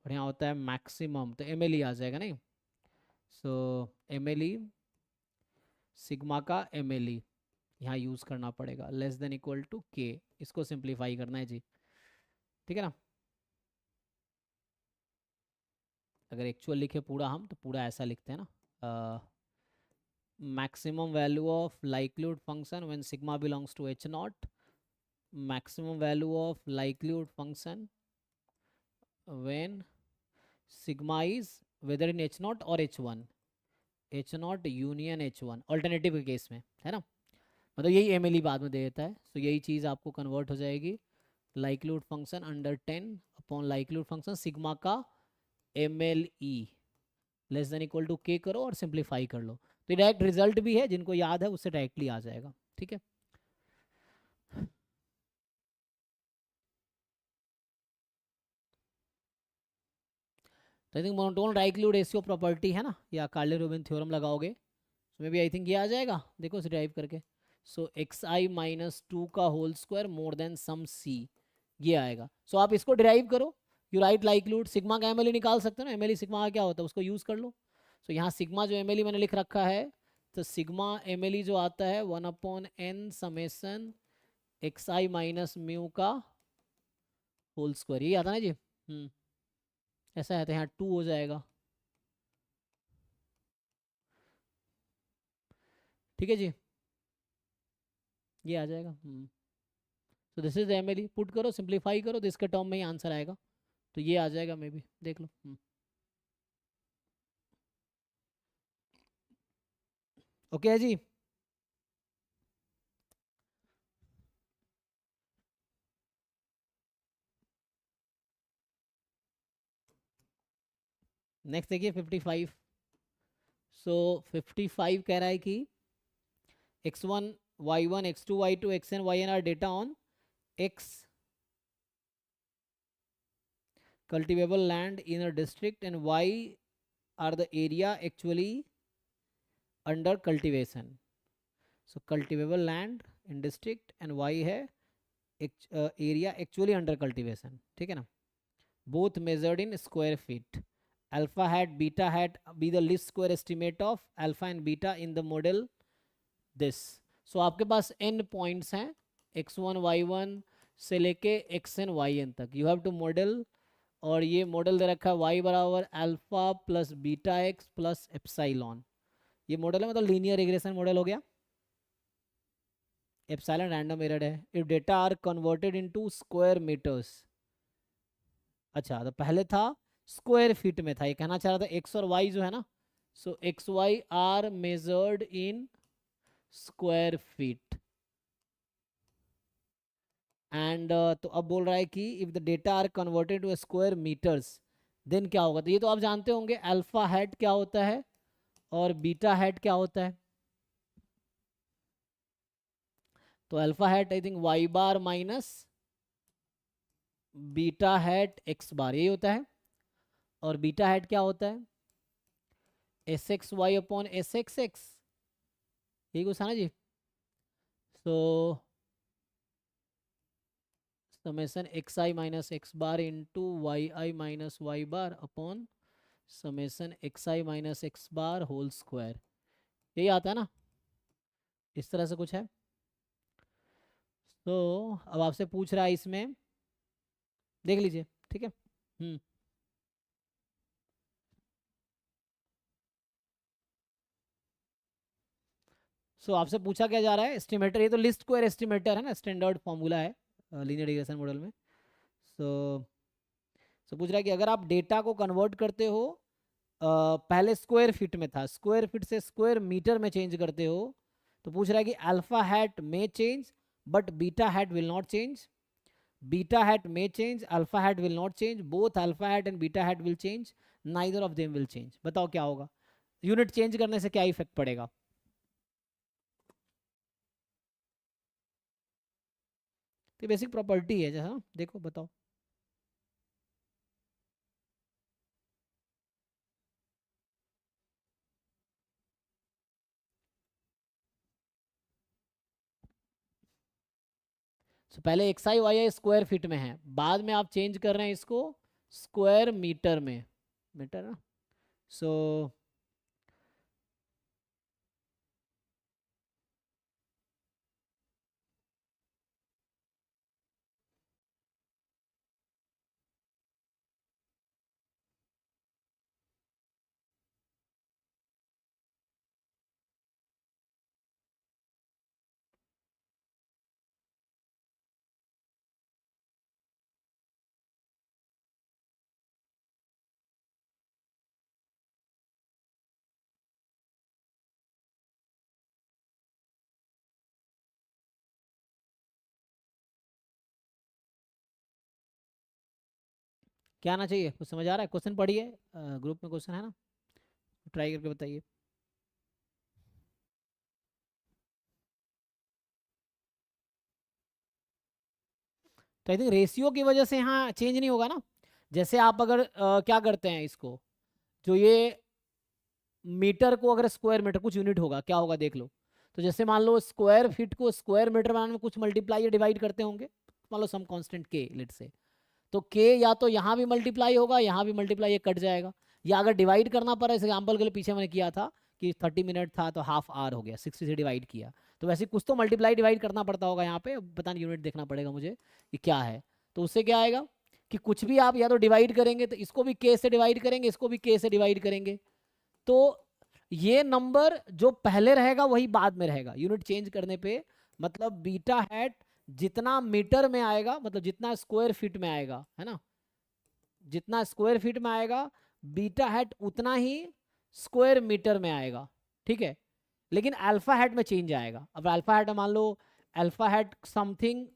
और यहाँ होता है मैक्सिमम, तो MLE आ जाएगा नहीं। सो MLE सिग्मा का MLE यहाँ यूज़ करना पड़ेगा, लेस देन इक्वल टू के, इसको सिंप्लीफाई करना है जी, ठीक है ना। अगर एक्चुअल लिखे पूरा हम तो पूरा ऐसा लिखते हैं ना, maximum value of likelihood function when sigma belongs to h0, maximum value of likelihood function when sigma is whether in h0 or h1, H0 union H1 alternative के केस में, है ना, मतलब यही एम बाद में दे देता है, तो यही चीज़ आपको कन्वर्ट हो जाएगी likelihood function under 10 upon likelihood function sigma का MLE less than equal to के करो और सिंप्लीफाई कर लो, तो डायरेक्ट रिजल्ट भी है, जिनको याद है उससे डायरेक्टली आ जाएगा, ठीक है। तो I think monotone likelihood ratio property है ना, या कार्ले रूबिन थ्योरम लगाओगे, उसमें भी आई थिंक ये आ जाएगा, देखो इसे ड्राइव करके। सो एक्स आई माइनस टू का whole square more then some सी, ये आएगा। सो आप इसको डिराइव करो, यू राइट लाइक्लीहुड, सिग्मा का एमएलई निकाल सकते हो ना, एमएलई सिग्मा का क्या होता है उसको यूज कर लो। सो यहाँ सिग्मा जो एमएलई मैंने लिख रखा है, तो सिग्मा एमएलई जो आता है 1/n summation X i minus mu का होल स्क्वायर, ये आता है ना जी। ऐसा है, तो यहाँ 2 हो जाएगा, ठीक है जी, ये आ जाएगा। तो दिस इज एमएलई, पुट करो सिंप्लीफाई करो तो इसके टर्म में ही आंसर आएगा, तो ये आ जाएगा, मे बी देख लो। ओके है जी। नेक्स्ट देखिए 55। सो 55 कह रहा है कि x1 y1 x2 y2 xn yn are data on x cultivable land in a district and y are the area actually under cultivation. So cultivable land in district and y है area actually under cultivation, ठीक है ना, both measured in square feet. Alpha hat beta hat be the least square estimate of alpha and beta in the model this. So आपके पास n points हैं x1 y1 से लेके xn yn तक, you have to model, और ये model दे रखा है y बराबर alpha plus beta X plus epsilon, ये मॉडल है, मतलब लीनियर रिग्रेशन मॉडल हो गया। एप्साइलॉन रैंडम एरर है, if data are converted into square meters. अच्छा, तो पहले था स्क्वायर फीट में था, ये कहना चाह रहा था एक्स और वाई जो है ना, so X Y are measured in square feet and तो अब बोल रहा है कि if the data are converted to square metres then क्या होगा, तो ये तो आप जानते होंगे अल्फा हेड क्या होता है और बीटा हेड क्या होता है। तो alpha hat I think Y bar minus beta hat X bar, यही होता है, और बीटा हेड क्या होता है S X Y upon S X X, यही कुछ है ना जी। So summation X i minus X bar into Y i minus Y bar upon summation X i minus X bar whole square, यही आता है ना, इस तरह से कुछ है। तो अब आपसे पूछ रहा है इसमें, देख लीजिए, ठीक है। आपसे पूछा क्या जा रहा है, एस्टिमेटर, ये तो लिस्ट स्क्वायर एस्टिमेटर है ना, स्टैंडर्ड फॉर्मूला है लीनियर रिग्रेशन मॉडल में। सो पूछ रहा है कि अगर आप डेटा को कन्वर्ट करते हो, पहले स्क्वायर फीट में था, स्क्वायर फीट से स्क्वायर मीटर में चेंज करते हो, तो पूछ रहा है कि अल्फा हैट में change but beta hat will not change, beta hat में change alpha hat will not change, both alpha hat and beta hat will change, neither of them will change, बताओ क्या होगा, यूनिट चेंज करने से क्या effect पड़ेगा। तो basic property है जैसा, देखो बताओ। पहले एक्स आई वाई आई स्क्वायर फीट में है, बाद में आप चेंज कर रहे हैं इसको स्क्वायर मीटर में, मीटर ना। सो क्या आना चाहिए? कुछ समझ आ रहा है? क्वेश्चन पढ़िए, ग्रुप में क्वेश्चन है ना, ट्राई करके बताइए। तो आई थिंक रेशियो की वजह से यहाँ चेंज नहीं होगा ना। जैसे आप अगर क्या करते हैं इसको, जो ये मीटर को अगर स्क्वायर मीटर कुछ यूनिट होगा, क्या होगा देख लो। तो जैसे मान लो स्क्वायर फीट को स्क्वायर मीटर बनाने में कुछ मल्टीप्लाई या डिवाइड करते होंगे, मान लो सम कांस्टेंट के लेट से, तो के या तो यहाँ भी मल्टीप्लाई होगा, यहाँ भी मल्टीप्लाई, ये कट जाएगा। या अगर डिवाइड करना पड़ा, एग्जाम्पल के लिए पीछे मैंने किया था कि 30 मिनट था तो हाफ आवर हो गया, 60 से डिवाइड किया, तो वैसे कुछ तो मल्टीप्लाई डिवाइड करना पड़ता होगा यहाँ पे, पता नहीं यूनिट देखना पड़ेगा मुझे कि क्या है। तो उससे क्या आएगा कि कुछ भी आप या तो डिवाइड करेंगे तो इसको भी के से डिवाइड करेंगे, इसको भी के से डिवाइड करेंगे, तो ये नंबर जो पहले रहेगा वही बाद में रहेगा यूनिट चेंज करने पे। मतलब बीटा हैट जितना मीटर में आएगा, मतलब जितना स्क्वायर फीट में आएगा, है ना, जितना स्क्वायर फीट में आएगा बीटा हैट उतना ही स्क्वायर मीटर में आएगा, ठीक है। लेकिन अल्फा हैट में चेंज आएगा। अब अल्फा हैट मान लो alpha hat something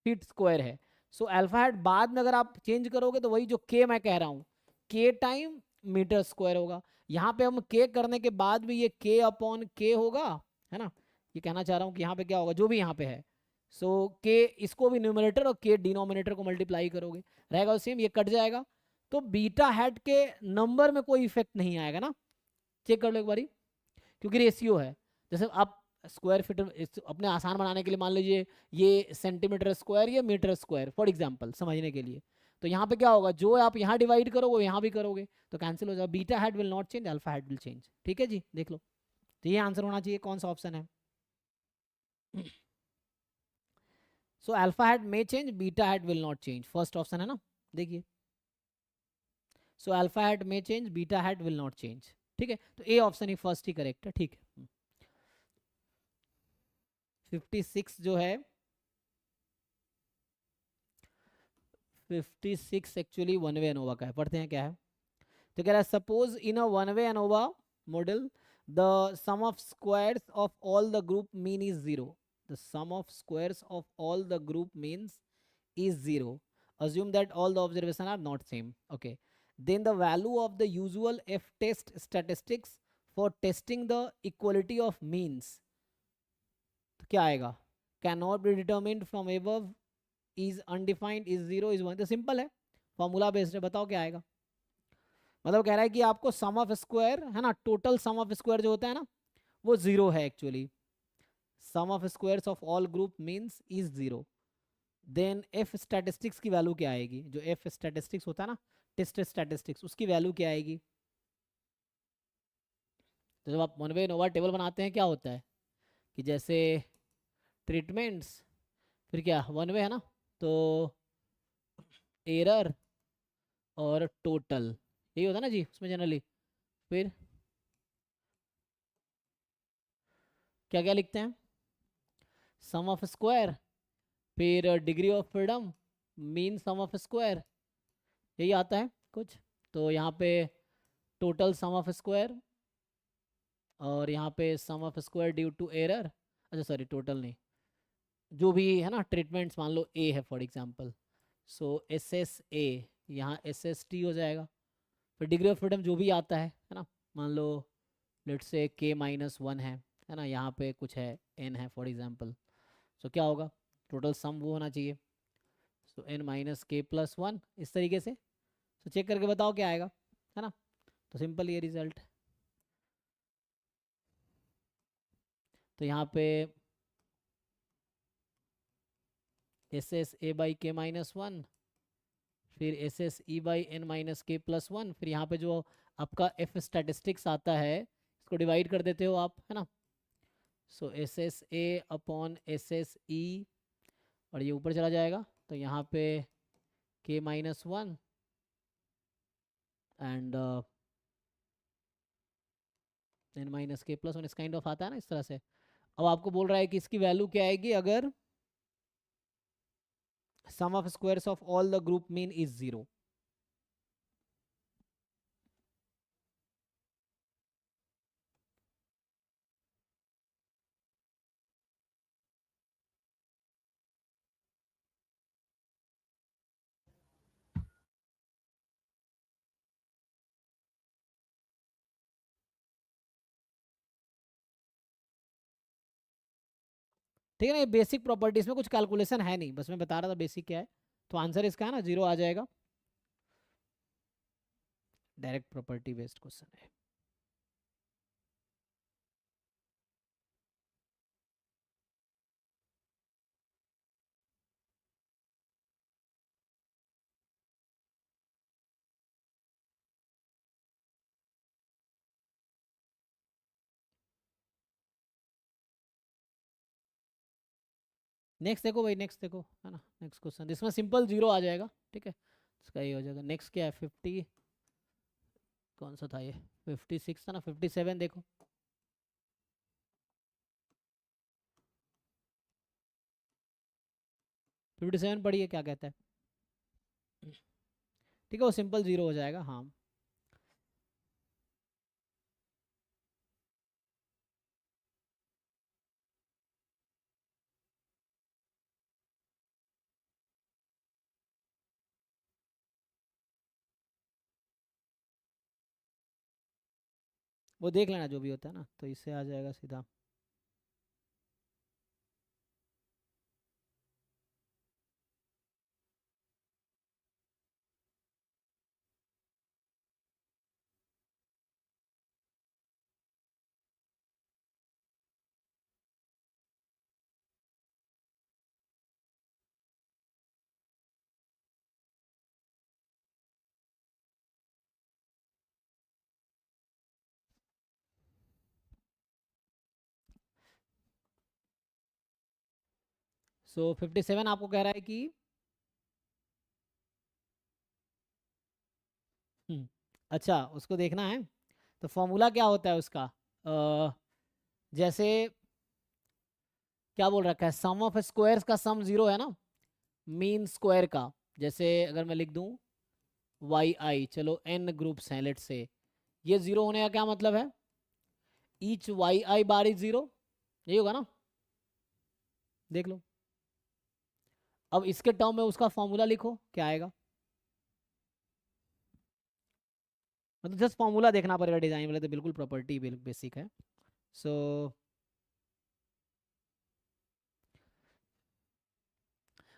feet square है, सो अल्फा हैट बाद में अगर आप चेंज करोगे तो वही जो के मैं कह रहा हूँ, के टाइम मीटर स्क्वायर होगा। यहाँ पे हम के करने के बाद भी ये के अपॉन के होगा, है ना। ये कहना चाह रहा हूँ कि यहाँ पे क्या होगा, जो भी यहाँ पे है, सो के इसको भी न्यूमरेटर और के डिनोमिनेटर को मल्टीप्लाई करोगे, रहेगा सेम, ये कट जाएगा। तो बीटा हैट के नंबर में कोई इफेक्ट नहीं आएगा ना, चेक कर लो एक बारी, क्योंकि रेशियो है। जैसे आप स्क्वायर फीट अपने आसान बनाने के लिए मान लीजिए ये सेंटीमीटर स्क्वायर, ये मीटर स्क्वायर, फॉर एग्जांपल समझने के लिए, तो यहाँ पे क्या होगा, जो आप यहाँ डिवाइड करो वो यहाँ भी करोगे, तो कैंसिल हो जाएगा, beta hat will not change, alpha hat will change. ठीक है जी, देख लो। तो ये आंसर होना चाहिए, कौन सा ऑप्शन है। So alpha hat may change, beta hat will not change, first option है ना, देखिए। So alpha hat may change, beta hat will not change, ठीक है। तो A option he first he correct है, ठीक है। 56 जो है, 56 एक्चुअली वन वे एनोवा का है, पढ़ते हैं क्या है। तो कह रहा है suppose in a one way ANOVA model the sum of squares of all the group mean is zero, the sum of squares of all the group means is 0, assume that all the observations are not same, okay, then the value of the usual f test statistics for testing the equality of means, तो क्या आएगा, cannot be determined from above, is undefined, is 0, is 1, तो simple है, formula based है, बताओ क्या आएगा। मतलब कह रहा है कि आपको सम ऑफ स्क्वायर है ना, टोटल सम ऑफ स्क्वायर जो होता है ना वो 0 है actually, sum of squares of all group means is 0, then F statistics की वैल्यू क्या आएगी, जो एफ स्टैटिस्टिक्स होता है ना, टेस्ट स्टैटिस्टिक्स, उसकी वैल्यू क्या आएगी। तो जब आप वन वे नोवा टेबल बनाते हैं क्या होता है कि जैसे ट्रीटमेंट्स, फिर क्या वन वे है ना, तो एरर और टोटल, यही होता है ना जी उसमें जनरली। फिर क्या क्या लिखते हैं, सम ऑफ स्क्वायर, फिर degree of freedom, mean sum of square, यही आता है कुछ। तो यहाँ पे टोटल सम ऑफ स्क्वायर, और यहाँ पे sum of square due to error, अच्छा सॉरी टोटल नहीं, जो भी है ना ट्रीटमेंट्स, मान लो ए है for example, so S S ए, यहाँ एस एस टी हो जाएगा। फिर डिग्री ऑफ फ्रीडम जो भी आता है ना, मान लो लेट से के माइनस वन है ना, यहाँ पे कुछ है एन है फॉर एग्जांपल, सो क्या होगा, टोटल सम वो होना चाहिए, सो N minus K plus one, इस तरीके से। सो चेक करके बताओ क्या आएगा, है ना। तो सिंपल ये रिजल्ट, तो यहाँ पे S S A by K minus one, फिर S S E by N minus K plus one, फिर यहाँ पे जो आपका एफ स्टैटिस्टिक्स आता है इसको डिवाइड कर देते हो आप, है ना। So S S A upon S S E, और ये ऊपर चला जाएगा, तो यहाँ पे K minus one and N minus K plus one, इस काइंड ऑफ आता है ना इस तरह से। अब आपको बोल रहा है कि इसकी वैल्यू क्या आएगी अगर sum of squares of all the group mean is 0। ठीक है ना, ये बेसिक प्रॉपर्टी, इसमें कुछ कैलकुलेशन है नहीं, बस मैं बता रहा था बेसिक क्या है। तो आंसर इसका है ना 0 आ जाएगा, डायरेक्ट प्रॉपर्टी बेस्ड क्वेश्चन है। नेक्स्ट देखो भाई, नेक्स्ट देखो, है ना, नेक्स्ट क्वेश्चन, इसमें सिंपल 0 आ जाएगा, ठीक है, इसका ये हो जाएगा। नेक्स्ट क्या है, 50, कौन सा था ये, 56 था ना, 57 देखो। 57 पढ़िए क्या कहता है, ठीक है, वो सिंपल 0 हो जाएगा, हाँ। वो देख लेना जो भी होता है ना, तो इससे आ जाएगा सीधा। सो 57 आपको कह रहा है कि अच्छा उसको देखना है, तो फॉर्मूला क्या होता है उसका, जैसे क्या बोल रखा है, सम ऑफ स्क्वायर्स का सम 0 है ना, मीन स्क्वायर का। जैसे अगर मैं लिख दूं वाई आई, चलो n ग्रुप्स हैं लेट से, ये 0 होने का क्या मतलब है, each Y I bar is 0, यही होगा ना, देख लो। अब इसके टर्म में उसका फॉर्मूला लिखो, क्या आएगा, मतलब जस्ट फॉर्मूला देखना पड़ेगा, डिजाइन वाले तो बिल्कुल प्रॉपर्टी बेसिक है। सो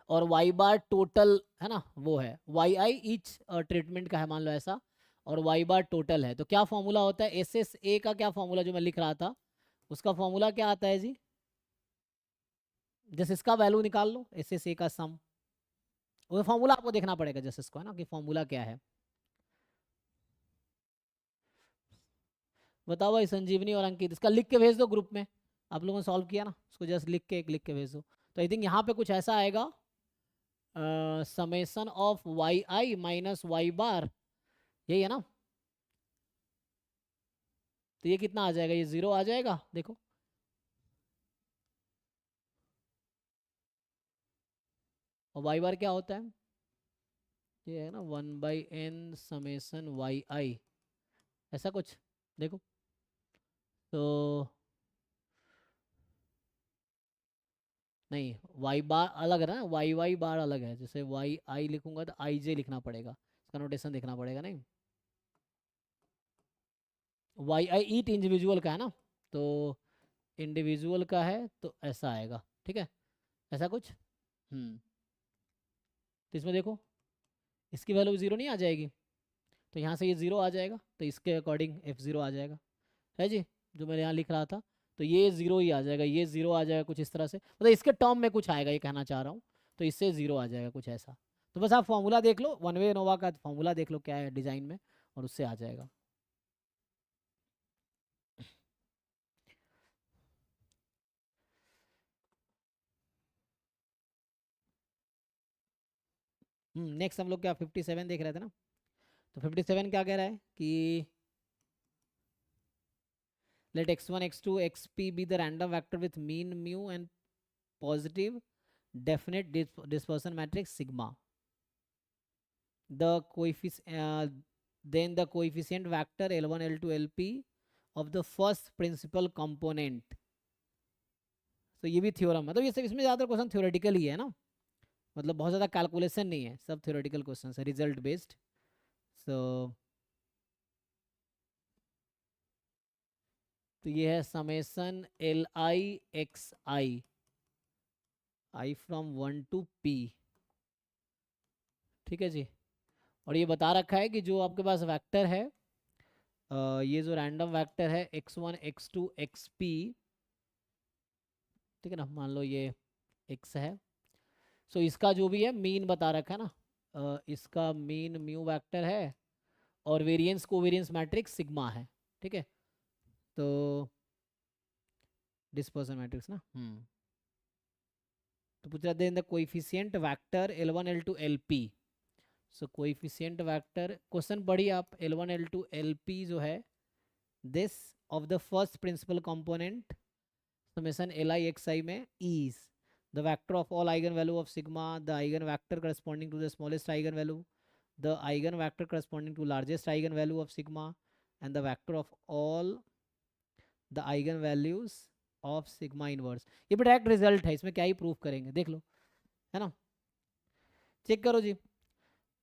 और वाई बार टोटल है ना, वो है वाई आई ईच ट्रीटमेंट का है, मान लो ऐसा, और वाई बार टोटल है, तो क्या फॉर्मूला होता है, एस एस ए का क्या फॉर्मूला जो मैं लिख रहा था, उसका फॉर्मूला क्या आता है जी, जैसे इसका वैल्यू निकाल लो, एस एस ए का सम, वो फॉर्मूला आपको देखना पड़ेगा जैसे इसको, है ना, कि फॉर्मूला क्या है। बताओ भाई संजीवनी और अंकित, इसका लिख के भेज दो ग्रुप में, आप लोगों ने सॉल्व किया ना, उसको जस्ट लिख के एक लिख के भेज दो। तो आई थिंक यहाँ पे कुछ ऐसा आएगा, summation of Y i minus Y bar, यही है ना, तो ये कितना आ जाएगा, ये 0 आ जाएगा, देखो। और वाई बार क्या होता है, ये है ना 1/n समेसन वाई आई, ऐसा कुछ, देखो। तो नहीं, वाई बार अलग है ना, वाई वाई बार अलग है, जैसे वाई आई लिखूंगा तो आई जे लिखना पड़ेगा, इसका नोटेशन देखना पड़ेगा, नहीं वाई आई ईट इंडिविजुअल का है ना, तो इंडिविजुअल का है तो ऐसा आएगा, ठीक है, ऐसा कुछ। तो इसमें देखो, इसकी वैल्यू 0 नहीं आ जाएगी, तो यहाँ से ये 0 आ जाएगा, तो इसके अकॉर्डिंग F0 आ जाएगा, है जी, जो मैंने यहाँ लिख रहा था, तो ये 0 ही आ जाएगा, ये 0 आ जाएगा कुछ इस तरह से, मतलब इसके टर्म में कुछ आएगा, ये कहना चाह रहा हूँ, तो इससे 0 आ जाएगा कुछ ऐसा। तो बस आप फॉर्मूला देख लो, वन वे नोवा का फॉर्मूला देख लो क्या है डिजाइन में, और उससे आ जाएगा। नेक्स्ट हम लोग क्या 57 देख रहे थे ना, तो 57 क्या कह रहा है कि let x1 x2 xp be the random vector with mean mu and positive definite dispersion matrix sigma, the coefficient then the coefficient vector L1 L2 LP of the first principal component। तो ये भी theorem, मतलब ये सब इसमें ज़्यादातर question theoretical ही है ना, मतलब बहुत ज़्यादा कैलकुलेशन नहीं है, सब थ्योरेटिकल क्वेश्चन है, रिजल्ट बेस्ड। सो तो ये है summation L I X I, I from 1 to P, ठीक है जी। और ये बता रखा है कि जो आपके पास वेक्टर है, ये जो रैंडम वेक्टर है x1 x2 xp, ठीक है ना, मान लो ये x है, सो इसका जो भी है मीन बता रखा है ना, इसका मीन म्यू वेक्टर है और वेरिएंस कोवेरिएंस मैट्रिक्स सिग्मा है, ठीक है। तो डिस्पर्सन मैट्रिक्स ना, तो पूछा then the coefficient vector L1 L2 LP। So coefficient vector question पढ़िए आप, L1 L2 LP जो है this of the first principal component summation Li xi में is the vector of all eigenvalue of sigma, the eigenvector corresponding to the smallest eigenvalue, the eigenvector corresponding to largest eigenvalue of sigma, and the vector of all the eigenvalues of sigma inverse। ये भी direct result है, इसमें क्या ही proof करेंगे, देख लो, है ना, check करो जी।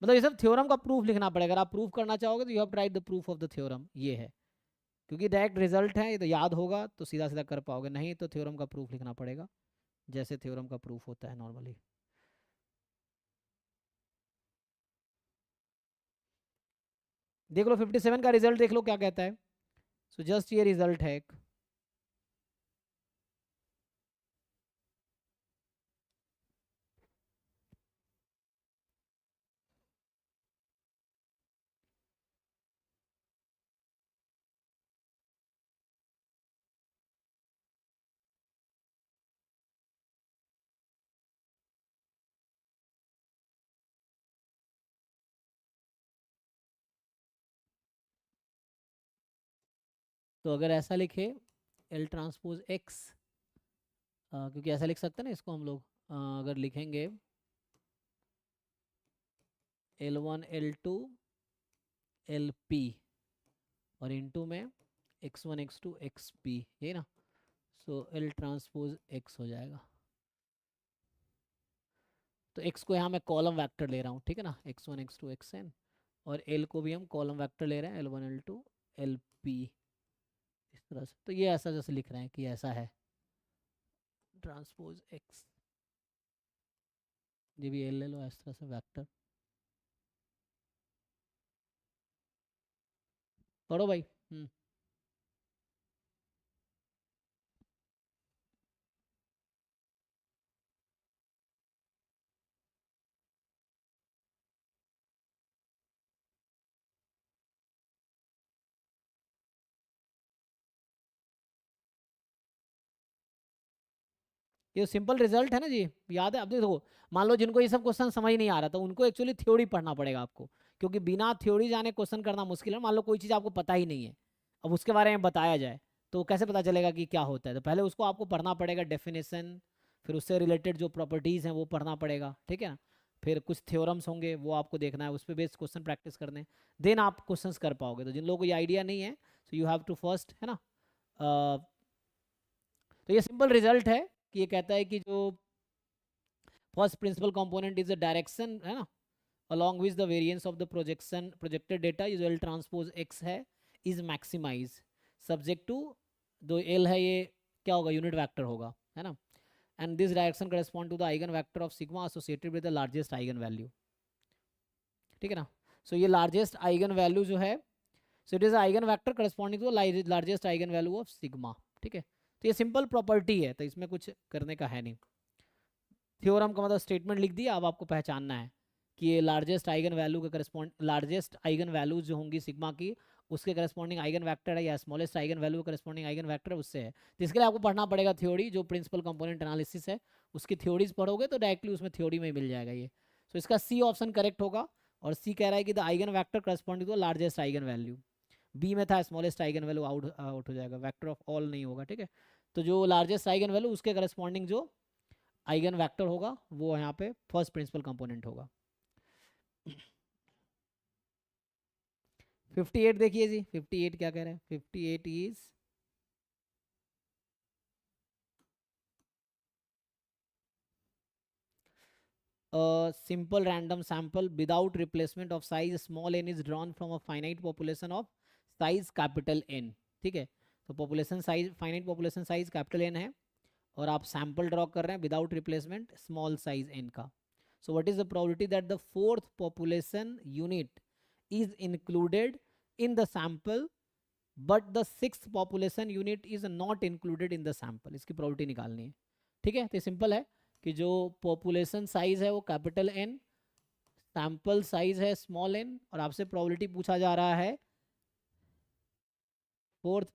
मतलब ये सब थ्योरम का प्रूफ लिखना पड़ेगा, अगर आप प्रूफ करना चाहोगे तो you have to write the proof of the theorem, ये है, क्योंकि डायरेक्ट रिजल्ट है, ये तो याद होगा तो सीधा सीधा कर पाओगे, नहीं तो थ्योरम का प्रूफ लिखना पड़ेगा, जैसे थ्योरम का प्रूफ होता है नॉर्मली। देख लो 57 का रिजल्ट देख लो क्या कहता है। सो जस्ट ये रिजल्ट है एक, तो अगर ऐसा लिखे एल ट्रांसपोज एक्स, क्योंकि ऐसा लिख सकते हैं ना इसको हम लोग, अगर लिखेंगे L1 L2 LP और इनटू में x1 x2 xp, ये ना, सो एल ट्रांसपोज एक्स हो जाएगा। तो x को यहाँ मैं कॉलम वेक्टर ले रहा हूँ, ठीक है ना, x1 x2 xn, और l को भी हम कॉलम वेक्टर ले रहे हैं L1 L2 LP, इस तरह से। तो ये ऐसा जैसे लिख रहे हैं कि ऐसा है ट्रांसपोज x, ये भी l ले लो इस तरह से वेक्टर, पढ़ो भाई। ये सिंपल रिजल्ट है ना जी, याद है। अब देखो, मान लो जिनको ये सब क्वेश्चन समझ नहीं आ रहा था, उनको एक्चुअली थ्योरी पढ़ना पड़ेगा आपको, क्योंकि बिना थ्योरी जाने क्वेश्चन करना मुश्किल है। मान लो कोई चीज़ आपको पता ही नहीं है, अब उसके बारे में बताया जाए तो कैसे पता चलेगा कि क्या होता है, तो पहले उसको आपको पढ़ना पड़ेगा डेफिनेशन, फिर उससे रिलेटेड जो प्रॉपर्टीज़ हैं वो पढ़ना पड़ेगा, ठीक है ना, फिर कुछ थ्योरम्स होंगे वो आपको देखना है, उस पर बेस्ड क्वेश्चन प्रैक्टिस करने, देन आप क्वेश्चन कर पाओगे। तो जिन लोगों को ये आइडिया नहीं है, so you have to first, है ना। तो ये सिंपल रिजल्ट है कि ये कहता है कि जो first principal component is the direction, है ना, along with the variance of the projected data, जो L ट्रांसपोज x है, is maximize subject to, जो L है ये क्या होगा, यूनिट वेक्टर होगा, है ना, and this direction correspond to the eigen vector of sigma associated with the largest eigen value, ठीक है ना। सो ये लार्जेस्ट आइगन वैल्यू जो है, so it is eigen vector corresponding to largest eigen value of sigma, ठीक है। तो ये सिंपल प्रॉपर्टी है, तो इसमें कुछ करने का है नहीं। थ्योरम का मतलब स्टेटमेंट लिख दिया, अब आपको पहचानना है कि ये लार्जेस्ट आइगन वैल्यू के करस्पॉन्ड, लार्जेस्ट आइगन वैल्यूज जो होंगी सिग्मा की, उसके करस्पॉन्डिंग आइगन वेक्टर है, या स्मॉलेस्ट आइगन वैल्यू के करस्पॉन्डिंग आइगन वेक्टर है, उससे है। तो इसके लिए आपको पढ़ना पड़ेगा थ्योरी, जो प्रिंसिपल कंपोनेंट एनालिसिस है उसकी थ्योरीज पढ़ोगे तो डायरेक्टली उसमें थ्योरी में ही मिल जाएगा ये। तो इसका सी ऑप्शन करेक्ट होगा, और सी कह रहा है कि the eigen vector corresponding to largest eigen value, B में था smallest eigen value, out out हो जाएगा, वेक्टर ऑफ ऑल नहीं होगा, ठीक है। तो जो लार्जेस्ट आइगन वैल्यू उसके करस्पॉन्डिंग जो आइगन वेक्टर होगा वो यहाँ पे फर्स्ट प्रिंसिपल कंपोनेंट होगा। 58 देखिए जी, 58 क्या कह रहे हैं, 58 is simple random sample without replacement of size small n is drawn from a finite population of size capital N, ठीक है। तो population size, finite population size capital N है, और आप सैंपल ड्रॉ कर रहे हैं without replacement small size n का. सो what is the probability that the fourth population unit is included in the sample but the sixth population unit is not included in the sample. इसकी probability निकालनी है. ठीक है, तो simple है कि जो पॉपुलेशन साइज है वो कैपिटल N, सैंपल साइज है स्मॉल n, और आपसे प्रोबेबिलिटी पूछा जा रहा है fourth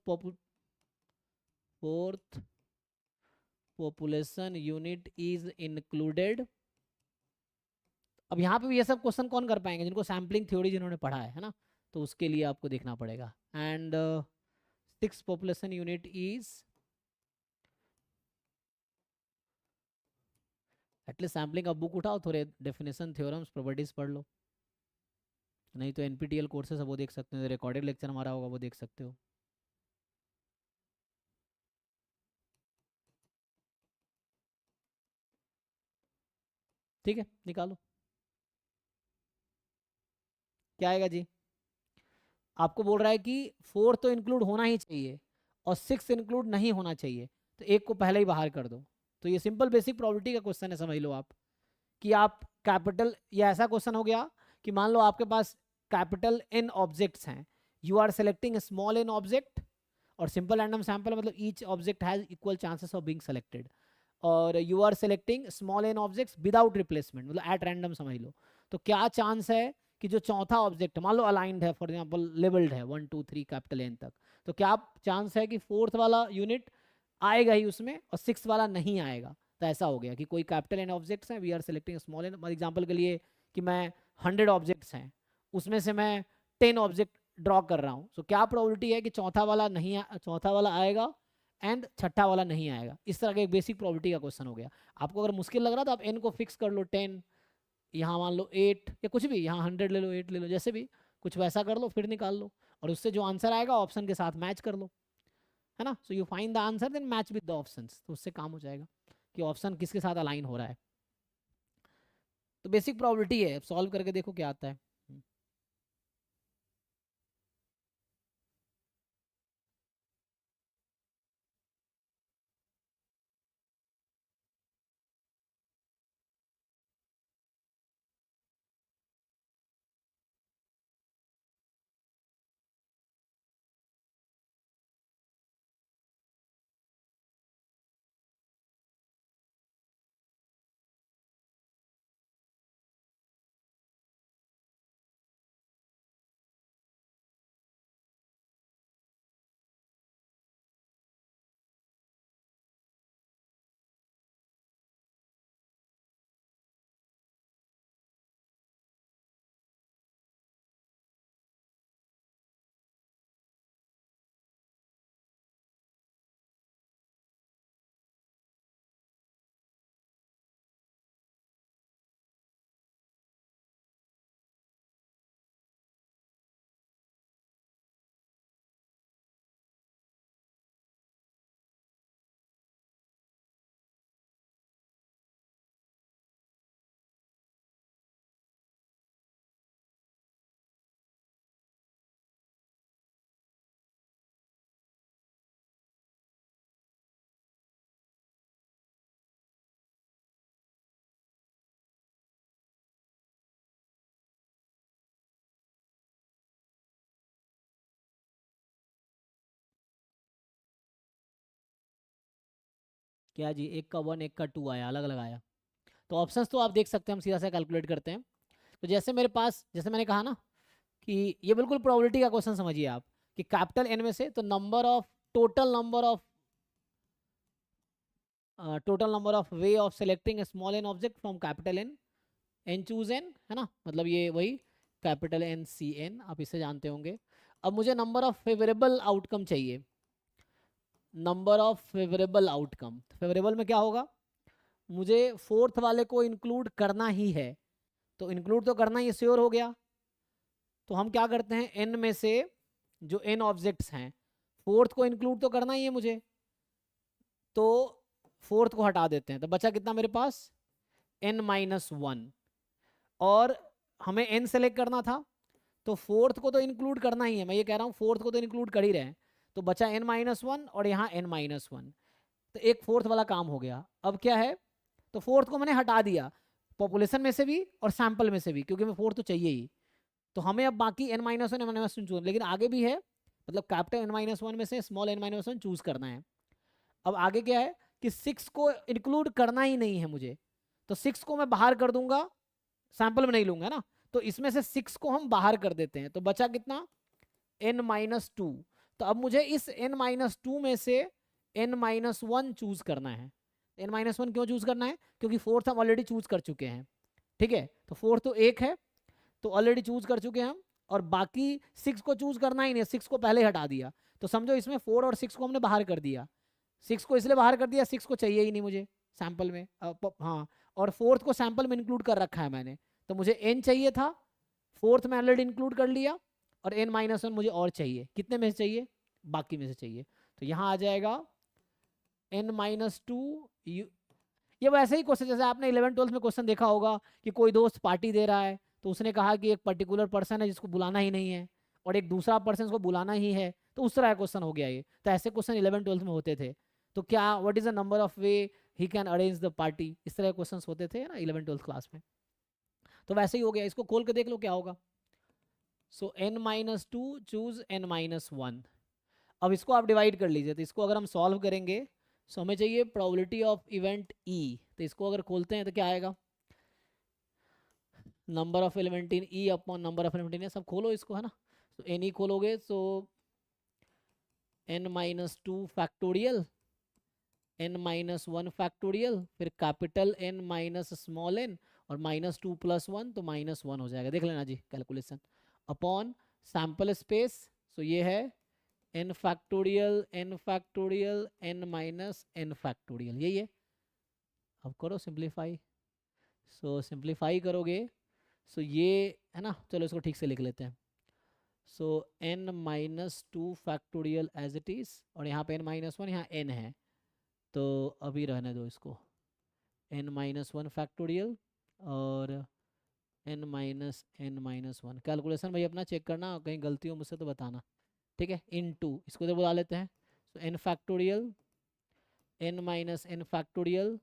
population unit is included. अब यहाँ पे भी ये सब क्वेश्चन कौन कर पाएंगे? जिनको सैम्पलिंग थ्योरी जिन्होंने पढ़ा है ना, तो उसके लिए आपको देखना पड़ेगा. And six population unit is, at least sampling का बुक उठाओ, थोड़े डेफिनेशन थ्योरम्स प्रॉपर्टीज पढ़ लो. नहीं तो NPTEL कोर्सेस है वो देख सकते हो, रिकॉर्डेड लेक्चर हमारा होगा वो देख सकते हो. ठीक है, निकालो क्या आएगा जी. आपको बोल रहा है कि फोर तो इंक्लूड होना ही चाहिए और सिक्स इंक्लूड नहीं होना चाहिए, तो एक को पहले ही बाहर कर दो. तो ये सिंपल बेसिक प्रोबेबिलिटी का क्वेश्चन है, समझ लो आप कि आप कैपिटल, या ऐसा क्वेश्चन हो गया कि मान लो आपके पास कैपिटल N ऑब्जेक्ट्स हैं, you are selecting small n object, और सिंपल रैंडम सैंपल मतलब each object has equal chances of being selected, और you are selecting small n objects without replacement, मतलब एट रैंडम समझ लो. तो क्या चांस है कि जो चौथा ऑब्जेक्ट मान लो अलाइंड है, फॉर एग्जांपल लेबल्ड है 1 2 3 कैपिटल N तक, तो क्या चांस है कि फोर्थ वाला यूनिट आएगा ही उसमें और सिक्स वाला नहीं आएगा. तो ऐसा हो गया कि कोई कैपिटल N ऑब्जेक्ट्स हैं, we are selecting small n. Example के लिए कि मैं 100 ऑब्जेक्ट्स हैं, उसमें से मैं 10 ऑब्जेक्ट ड्रॉ कर रहा हूँ, तो क्या प्रोबेबिलिटी है कि चौथा वाला नहीं चौथा वाला आएगा एंड छठा वाला नहीं आएगा. इस तरह का एक बेसिक प्रोबेबिलिटी का क्वेश्चन हो गया. आपको अगर मुश्किल लग रहा तो आप n को फिक्स कर लो 10, यहाँ मान लो 8, या कुछ भी, यहाँ 100 ले लो, 8 ले लो, जैसे भी कुछ वैसा कर लो, फिर निकाल लो, और उससे जो आंसर आएगा ऑप्शन के साथ मैच कर लो, है ना. So you find the answer then match with the options, तो उससे काम हो जाएगा कि ऑप्शन किसके साथ अलाइन हो रहा है. तो बेसिक प्रोबेबिलिटी है, सॉल्व करके देखो क्या आता है. क्या जी, एक का 1 एक का 2 आया, अलग अलग आया. तो ऑप्शंस तो आप देख सकते हैं, हम सीधा से कैलकुलेट करते हैं. तो जैसे मेरे पास, जैसे मैंने कहा ना कि ये बिल्कुल प्रोबेबिलिटी का क्वेश्चन समझिए आप, कि कैपिटल N में से तो total number of way of selecting small n object from capital N choose n, है ना, मतलब ये वही कैपिटल N C n, आप इससे जानते होंगे. अब मुझे नंबर ऑफ फेवरेबल आउटकम चाहिए, number of favourable outcome. Favourable में क्या होगा, मुझे फोर्थ वाले को इंक्लूड करना ही है, तो इंक्लूड तो करना ही श्योर हो गया. तो हम क्या करते हैं, n में से जो n ऑब्जेक्ट्स हैं, फोर्थ को इंक्लूड तो करना ही है मुझे, तो फोर्थ को हटा देते हैं. तो बचा कितना मेरे पास, n-1, और हमें n सेलेक्ट करना था, तो फोर्थ को तो इंक्लूड करना ही है, मैं ये कह रहा हूँ फोर्थ को तो इंक्लूड कर ही रहे हैं, तो बचा n-1 और यहाँ n-1. तो एक फोर्थ वाला काम हो गया। अब क्या है, तो फोर्थ को मैंने हटा दिया पॉपुलेशन में से भी और सैंपल में से भी, क्योंकि मैं फोर्थ तो चाहिए ही। तो हमें अब बाकी n-1 n-1 चूज, लेकिन आगे भी है, मतलब कैपिटल n-1 में से स्मॉल n-1 चूज करना है। अब आगे क्या है कि 6 को इंक्लूड करना ही नहीं है मुझे, तो 6 को मैं बाहर कर दूंगा, सैंपल में नहीं लूंगा ना, तो इसमें से 6 को हम बाहर कर देते हैं, तो बचा कितना, n-2। तो अब मुझे इस n-2 में से n-1 चूज करना है। n-1 क्यों चूज करना है, क्योंकि फोर्थ हम ऑलरेडी चूज कर चुके हैं, ठीक है, तो फोर्थ तो एक है, तो ऑलरेडी चूज कर चुके हैं हम, और बाकी 6 को चूज करना ही नहीं, 6 को पहले हटा दिया। तो समझो इसमें 4 और 6 को हमने बाहर कर दिया। 6 को इसलिए बाहर कर दिया, 6 को चाहिए ही नहीं मुझे सैंपल में, हाँ, और फोर्थ को सैंपल में इंक्लूड कर रखा है मैंने, तो मुझे n चाहिए था, फोर्थ में ऑलरेडी इंक्लूड कर लिया, और n-1 मुझे और चाहिए, कितने में से चाहिए, बाकी में से चाहिए। तो यहाँ आ जाएगा n-2। ये वैसे ही क्वेश्चन जैसे आपने 11th-12th में क्वेश्चन देखा होगा कि कोई दोस्त पार्टी दे रहा है, तो उसने कहा कि एक पर्टिकुलर पर्सन है जिसको बुलाना ही नहीं है, और एक दूसरा पर्सन उसको बुलाना ही है, तो उस तरह का क्वेश्चन हो गया ये। तो ऐसे क्वेश्चन 11th-12th में होते थे। तो क्या what is the number of way he can arrange the party, इस तरह के क्वेश्चन होते थे ना 11th-12th क्लास में। तो वैसे ही हो गया, इसको खोल के देख लो क्या होगा। सो n-2 चूज n-1। अब इसको आप डिवाइड कर लीजिए, तो इसको अगर हम सॉल्व करेंगे, सो हमें चाहिए प्रोबेबिलिटी ऑफ इवेंट ई, तो इसको अगर खोलते हैं तो क्या आएगा, number of element in E upon number of element in, सब खोलो इसको, है ना। तो एन ई खोलोगे, सो n-2 फैक्टोरियल, n-1 फैक्टोरियल, फिर capital n minus small n, और -2 + 1, तो -1 हो जाएगा, देख लेना जी कैलकुलेशन, अपॉन सैंपल स्पेस, सो ये है n factorial n factorial n minus n factorial, यही है। अब करो सिंप्लीफाई, सो सिंप्लीफाई करोगे, सो ये है ना, चलो इसको ठीक से लिख लेते हैं। So n-2 factorial as it is, और यहाँ पे n-1, यहाँ n है, तो अभी रहने दो इसको, n-1 फैक्टोरियल और n-1। कैलकुलेशन भाई अपना चेक करना, कहीं गलती हो मुझसे तो बताना, ठीक है। इन इसको तो बुला लेते हैं, तो n factorial n-n factorial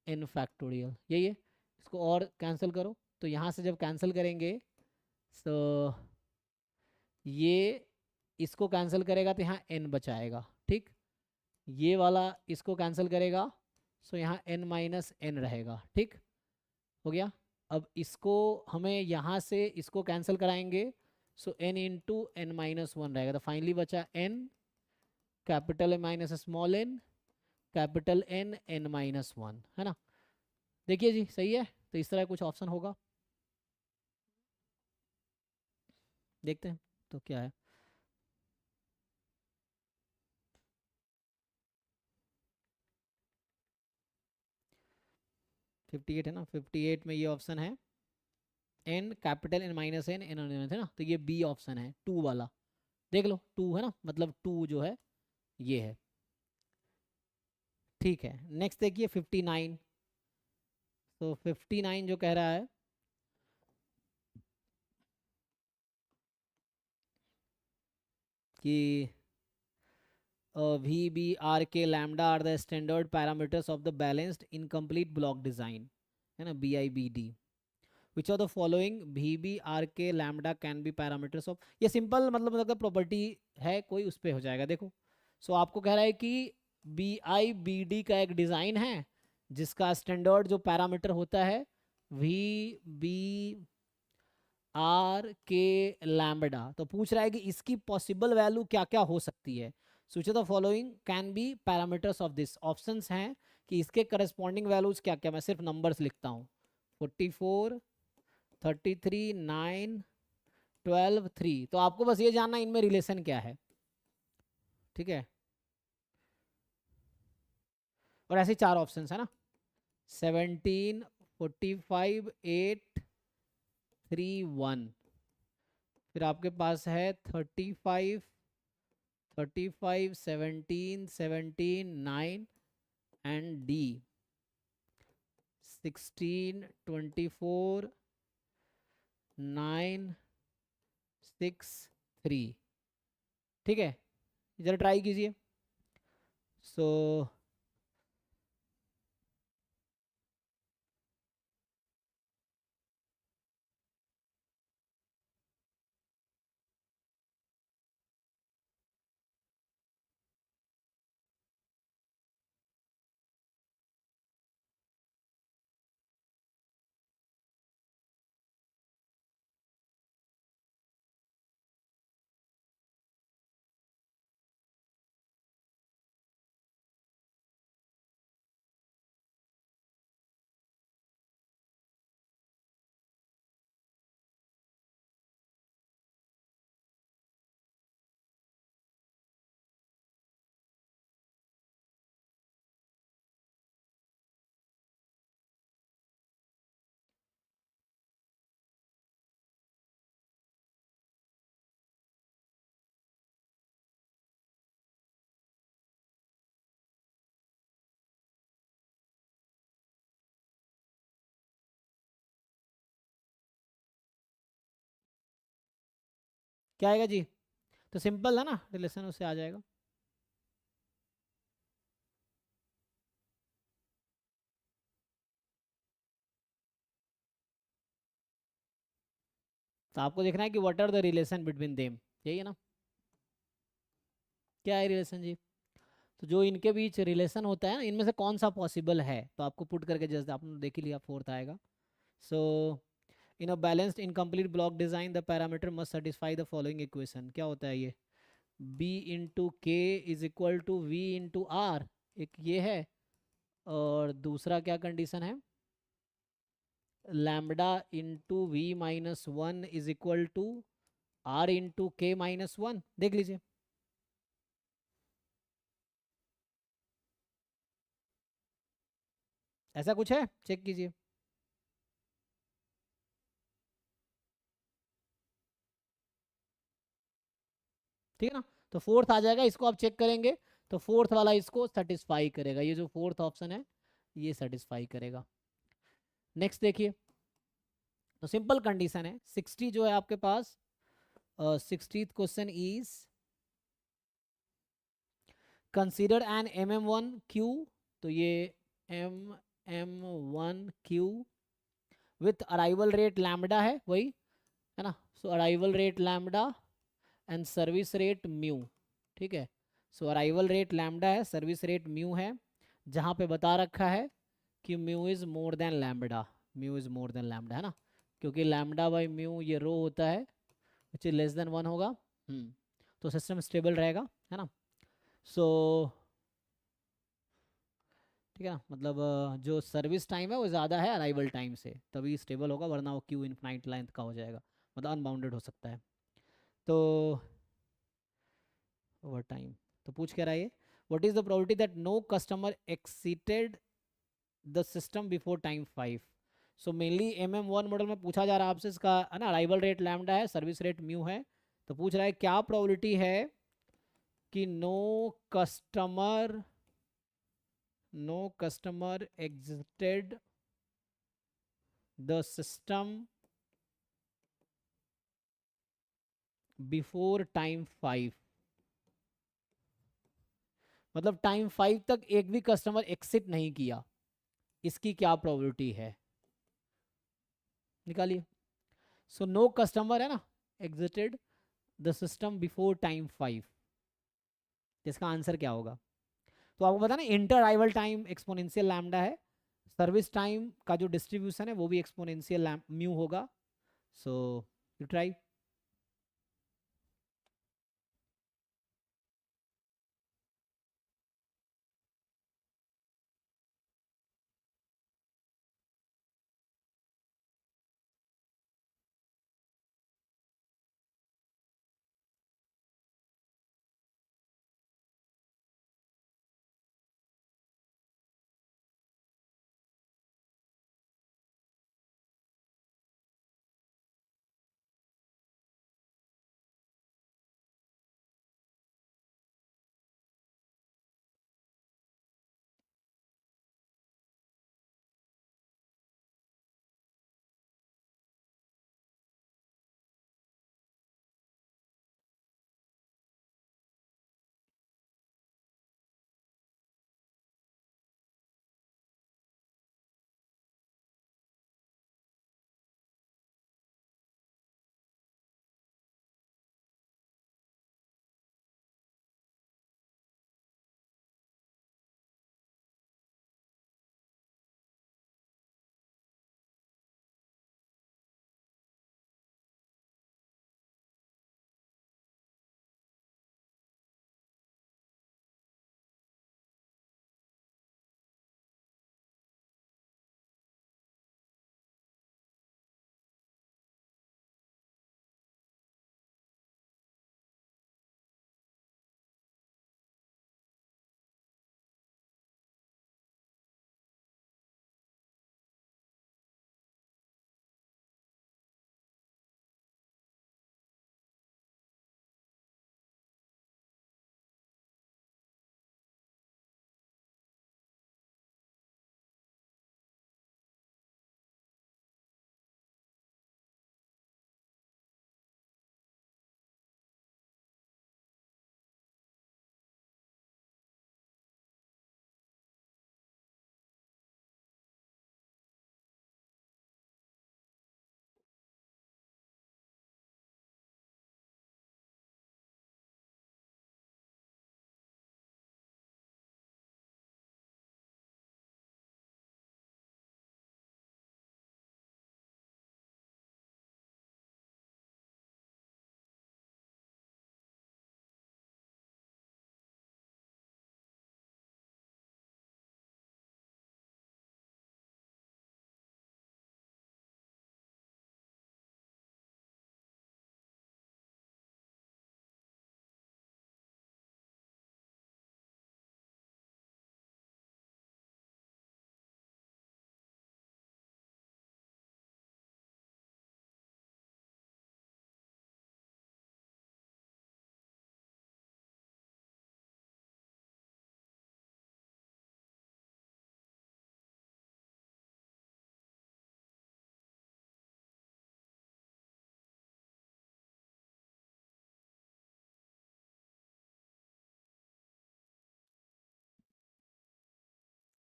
n factorial, यही है। इसको और कैंसिल करो, तो यहाँ से जब कैंसिल करेंगे, तो ये इसको कैंसिल करेगा तो यहाँ n बचाएगा, ठीक, ये वाला इसको कैंसिल करेगा, सो यहाँ n-n रहेगा, ठीक हो गया। अब इसको हमें यहाँ से इसको कैंसिल कराएंगे, सो n इंटू n-1 रहेगा, तो फाइनली बचा n capital minus small n capital n n-1, है ना। देखिए जी सही है, तो इस तरह कुछ ऑप्शन होगा, देखते हैं तो क्या है। 58 है ना, 58 में ये ऑप्शन है n कैपिटल n-n n है ना, तो ये बी ऑप्शन है, 2 वाला, देख लो 2 है ना, मतलब 2 जो है ये है, ठीक है। नेक्स्ट देखिए 59, तो 59 जो कह रहा है कि VBRK lambda are the standard parameters of the balanced incomplete block design, है ना, BIBD, which of the following VBRK lambda can be parameters of, ये सिंपल मतलब अगर प्रॉपर्टी है कोई उस पर हो जाएगा, देखो। सो आपको कह रहा है कि BIBD का एक डिज़ाइन है जिसका स्टैंडर्ड जो पैरामीटर होता है VBRK लैम्बडा, तो पूछ रहा है कि इसकी पॉसिबल वैल्यू क्या क्या हो सकती है। Which of the following can be parameters of this, options हैं कि इसके करस्पॉन्डिंग वैल्यूज क्या क्या, मैं सिर्फ नंबर्स लिखता हूँ, 44 33 9 12 3, तो आपको बस ये जानना इनमें रिलेशन क्या है, ठीक है। और ऐसे 4 ऑप्शंस है ना, 17 45 8 3 1, फिर आपके पास है 35 35 17 17 9 एंड डी 16 24 9 6 3, ठीक है। जरा ट्राई कीजिए, सो क्या आएगा जी? तो सिंपल है ना, रिलेशन उससे आ जाएगा। तो आपको देखना है कि what are the relation between them, यही है ना। क्या है रिलेशन जी? तो जो इनके बीच रिलेशन होता है ना, इनमें से कौन सा पॉसिबल है, तो आपको पुट करके जस्ट आपने देख ही लिया, फोर्थ आएगा। So in a balanced incomplete block design the parameter must satisfy the following equation. क्या होता है ये? b into K is equal to V into R, एक ये है। और दूसरा क्या कंडीशन है? Lambda into V minus one is equal to R into K minus one. देख लीजिए। ऐसा कुछ है, चेक कीजिए। ठीक है ना। तो फोर्थ आ जाएगा, इसको आप चेक करेंगे। तो फोर्थ वाला इसको सेटिस्फाई करेगा, ये जो फोर्थ ऑप्शन है ये सेटिस्फाई करेगा। नेक्स्ट देखिए। तो सिंपल कंडीशन है, 60 जो है आपके पास, 60th question is consider N MM1Q। तो ये MM1Q with arrival rate lambda है वही, है ना। So arrival rate lambda and service rate mu. ठीक है। सो अराइवल रेट लैम्बडा है, सर्विस रेट म्यू है। जहाँ पे बता रखा है कि mu is more than lambda, mu is more than lambda, है ना। क्योंकि लैम्बडा बाई म्यू ये रो होता है, which is less then one होगा। तो सिस्टम स्टेबल रहेगा, है ना। सो ठीक है ना, मतलब जो सर्विस टाइम है वो ज़्यादा है अराइवल टाइम से, तभी स्टेबल होगा, वरना वो क्यू इनफाइनाइट लेंथ का हो जाएगा, मतलब अनबाउंडेड हो सकता है। तो ओवर टाइम, तो पूछ क्या रहा है ये? What is the probability that no customer exited the system before time 5? So mainly MM1 model में पूछा जा रहा है आपसे, इसका है ना, अराइवल रेट लैम्बडा है, सर्विस रेट म्यू है। तो पूछ रहा है क्या प्रोबेबिलिटी है कि customer no customer exited the system before time 5। मतलब टाइम 5 तक एक भी कस्टमर एक्सिट नहीं किया, इसकी क्या प्रोबेबिलिटी है, निकालिए। सो नो कस्टमर है ना exerted the system before time 5, जिसका आंसर क्या होगा? तो आपको पता ना, inter arrival time exponential lambda है, सर्विस टाइम का जो डिस्ट्रीब्यूशन है वो भी एक्सपोनेंशियल म्यू होगा। So you try.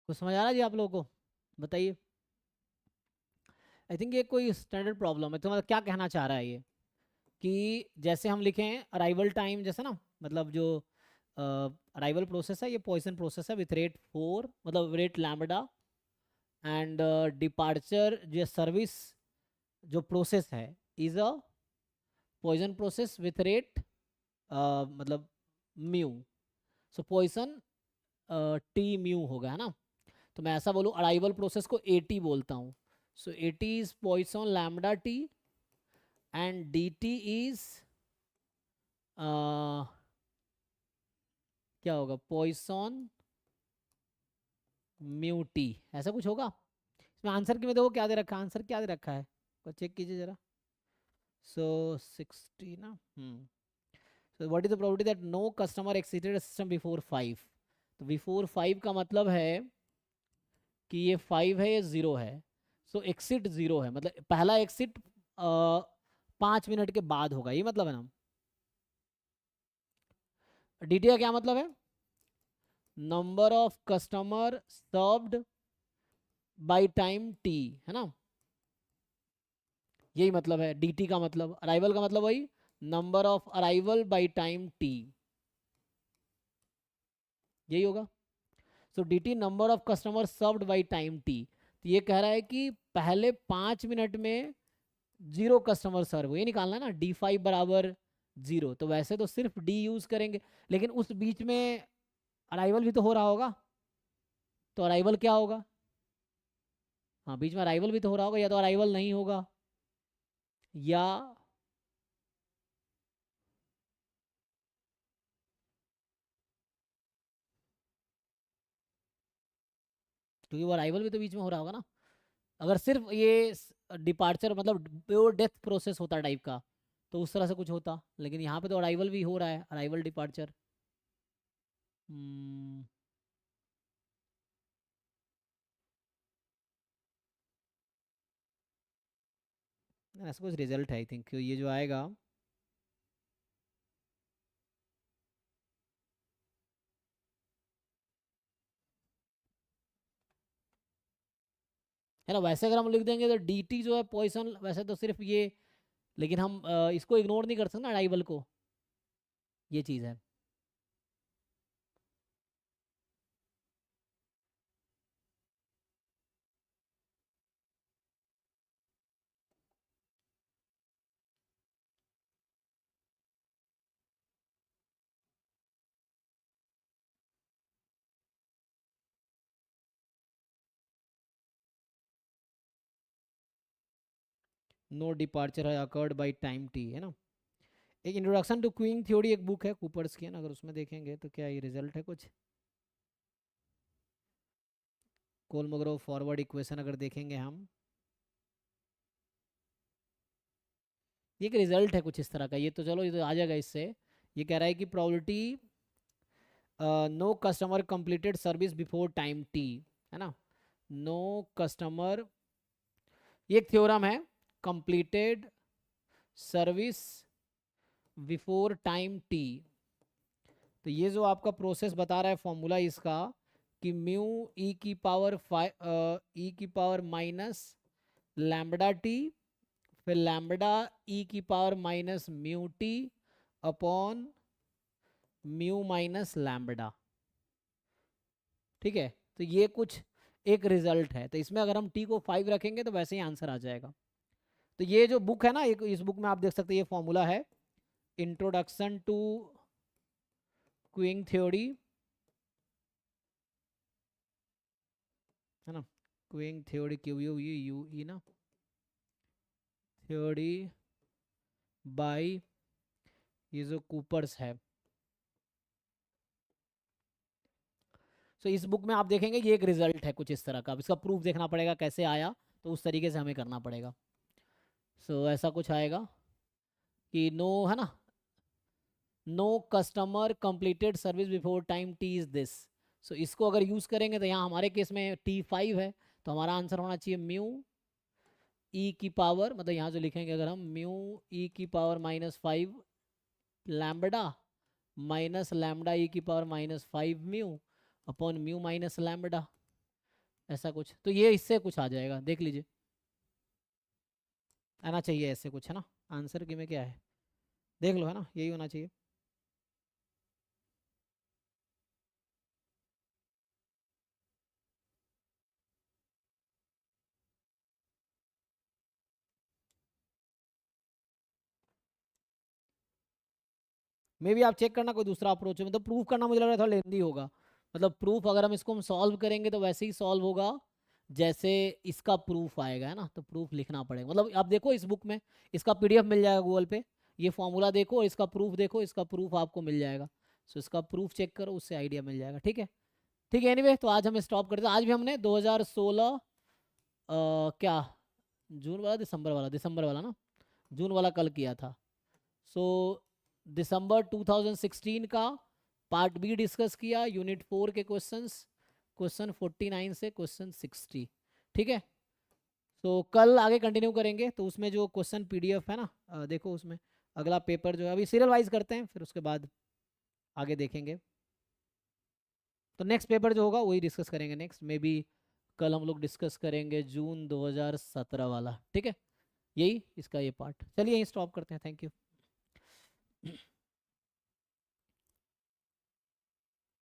कुछ समझ आ रहा है जी आप लोगों को? बताइए। आई थिंक ये कोई स्टैंडर्ड प्रॉब्लम है, तो मतलब क्या कहना चाह रहा है ये, कि जैसे हम लिखें अराइवल टाइम, जैसे ना, मतलब जो अराइवल प्रोसेस है ये पॉइसन प्रोसेस है विथ रेट 4, मतलब रेट लैम्बडा, एंड डिपार्चर जो सर्विस जो प्रोसेस है is a Poisson process with rate मतलब म्यू। सो पॉइसन टी म्यू होगा, है ना। तो मैं ऐसा बोलूँ, अराइवल प्रोसेस को एटी बोलता हूँ। सो A T is Poisson lambda T and D T is क्या होगा, पॉइसन म्यू टी, ऐसा कुछ होगा। इसमें आंसर की में देखो क्या दे रखा है, आंसर क्या दे रखा है, तो चेक कीजिए जरा। सो 60 ना। So what is the probability that no customer exited a system before 5? तो before 5 का मतलब है कि ये 5 है, ये 0 है। सो एक्सिट 0 है, मतलब पहला एक्सिट 5 मिनट के बाद होगा, ये मतलब है ना। डीटी का क्या मतलब है, number of customer served bye time T, है ना। यही मतलब है डीटी का मतलब, अराइवल का मतलब वही, number of arrival by time T, यही होगा। So D T number of customer served by time T. तो ये कह रहा है कि पहले 5 मिनट में 0 कस्टमर सर्व हुए, ये निकालना है ना, D5 बराबर 0। तो वैसे तो सिर्फ डी यूज करेंगे, लेकिन उस बीच में अराइवल भी तो हो रहा होगा, तो अराइवल क्या होगा, हाँ बीच में अराइवल भी तो हो रहा होगा, या तो अराइवल नहीं होगा, या क्योंकि वो अराइवल भी तो बीच में हो रहा होगा ना। अगर सिर्फ ये डिपार्चर मतलब प्योर डेथ प्रोसेस होता टाइप का, तो उस तरह से कुछ होता, लेकिन यहाँ पे तो अराइवल भी हो रहा है, अराइवल डिपार्चर। हम्म, ऐसा कुछ रिजल्ट है आई थिंक, ये जो आएगा, है ना। वैसे अगर हम लिख देंगे तो dt जो है पॉइसन, वैसे तो सिर्फ ये, लेकिन हम इसको इग्नोर नहीं कर सकते ना, अराइवल को, ये चीज़ है। नो डिपार्चर है अकर्ड बाय टाइम टी, है ना। एक इंट्रोडक्शन टू क्यूइंग थ्योरी एक बुक है कूपर्स की, है ना, अगर उसमें देखेंगे तो क्या ये रिजल्ट है कुछ, कोलमोग्रोव फॉरवर्ड इक्वेशन अगर देखेंगे हम, ये एक रिजल्ट है कुछ इस तरह का, ये तो चलो ये तो आ जाएगा इससे। ये कह रहा है कि probability no customer completed service before time T, है ना। नो कस्टमर, ये एक थ्योरम है, completed service before time T. तो ये जो आपका प्रोसेस बता रहा है फॉर्मूला इसका, कि म्यू ई की पावर ई की पावर माइनस लैम्बडा टी, फिर लैम्बडा ई की power minus mu T upon mu minus lambda, ठीक है। तो ये कुछ एक रिजल्ट है, तो इसमें अगर हम टी को 5 रखेंगे तो वैसे ही आंसर आ जाएगा। तो ये जो बुक है ना, एक इस बुक में आप देख सकते हैं, ये फॉर्मूला है, इंट्रोडक्शन टू क्यूइंग थ्योरी, है ना, queuing theory, Q U you ई ना, थ्योरी बाय ये जो कूपर्स है। सो इस बुक में आप देखेंगे ये एक रिजल्ट है कुछ इस तरह का, अब इसका प्रूफ देखना पड़ेगा कैसे आया, तो उस तरीके से हमें करना पड़ेगा। सो ऐसा कुछ आएगा कि नो, है ना, no customer completed service before time T is this. So इसको अगर यूज करेंगे तो यहाँ हमारे केस में T5 है, तो हमारा आंसर होना चाहिए म्यू ई की पावर, मतलब यहाँ जो लिखेंगे अगर हम, म्यू ई की पावर -5 लैम्बडा माइनस लैम्बडा ई की power -5 mu upon mu minus lambda. ऐसा कुछ, तो ये इससे कुछ आ जाएगा, देख लीजिए, आना चाहिए ऐसे कुछ, है ना। आंसर की में क्या है, देख लो, है ना, यही होना चाहिए। मे भी आप चेक करना कोई दूसरा अप्रोच है, मतलब प्रूफ करना मुझे लग रहा है थोड़ा लेंदी होगा। मतलब प्रूफ अगर हम इसको हम सॉल्व करेंगे तो वैसे ही सॉल्व होगा जैसे इसका प्रूफ आएगा, है ना। तो प्रूफ लिखना पड़ेगा, मतलब आप देखो इस बुक में इसका पीडीएफ मिल जाएगा गूगल पे। ये फॉर्मूला देखो और इसका प्रूफ देखो, इसका प्रूफ आपको मिल जाएगा। सो इसका प्रूफ चेक करो, उससे आइडिया मिल जाएगा, ठीक है। ठीक है, एनीवे तो आज हम स्टॉप करते हैं। आज भी हमने 2016 क्या, जून वाला दिसंबर वाला ना, जून वाला कल किया था। सो दिसंबर 2016 का पार्ट बी डिस्कस किया, यूनिट 4 के क्वेश्चंस, क्वेश्चन 49 से क्वेश्चन 60, ठीक है। तो कल आगे कंटिन्यू करेंगे, तो उसमें जो क्वेश्चन पीडीएफ है ना, देखो उसमें अगला पेपर जो है, अभी सीरियल वाइज करते हैं, फिर उसके बाद आगे देखेंगे। तो नेक्स्ट पेपर जो होगा वही डिस्कस करेंगे नेक्स्ट, मे बी कल हम लोग डिस्कस करेंगे जून 2017 वाला, ठीक है। यही इसका ये पार्ट, चलिए यहीं स्टॉप करते हैं, थैंक यू।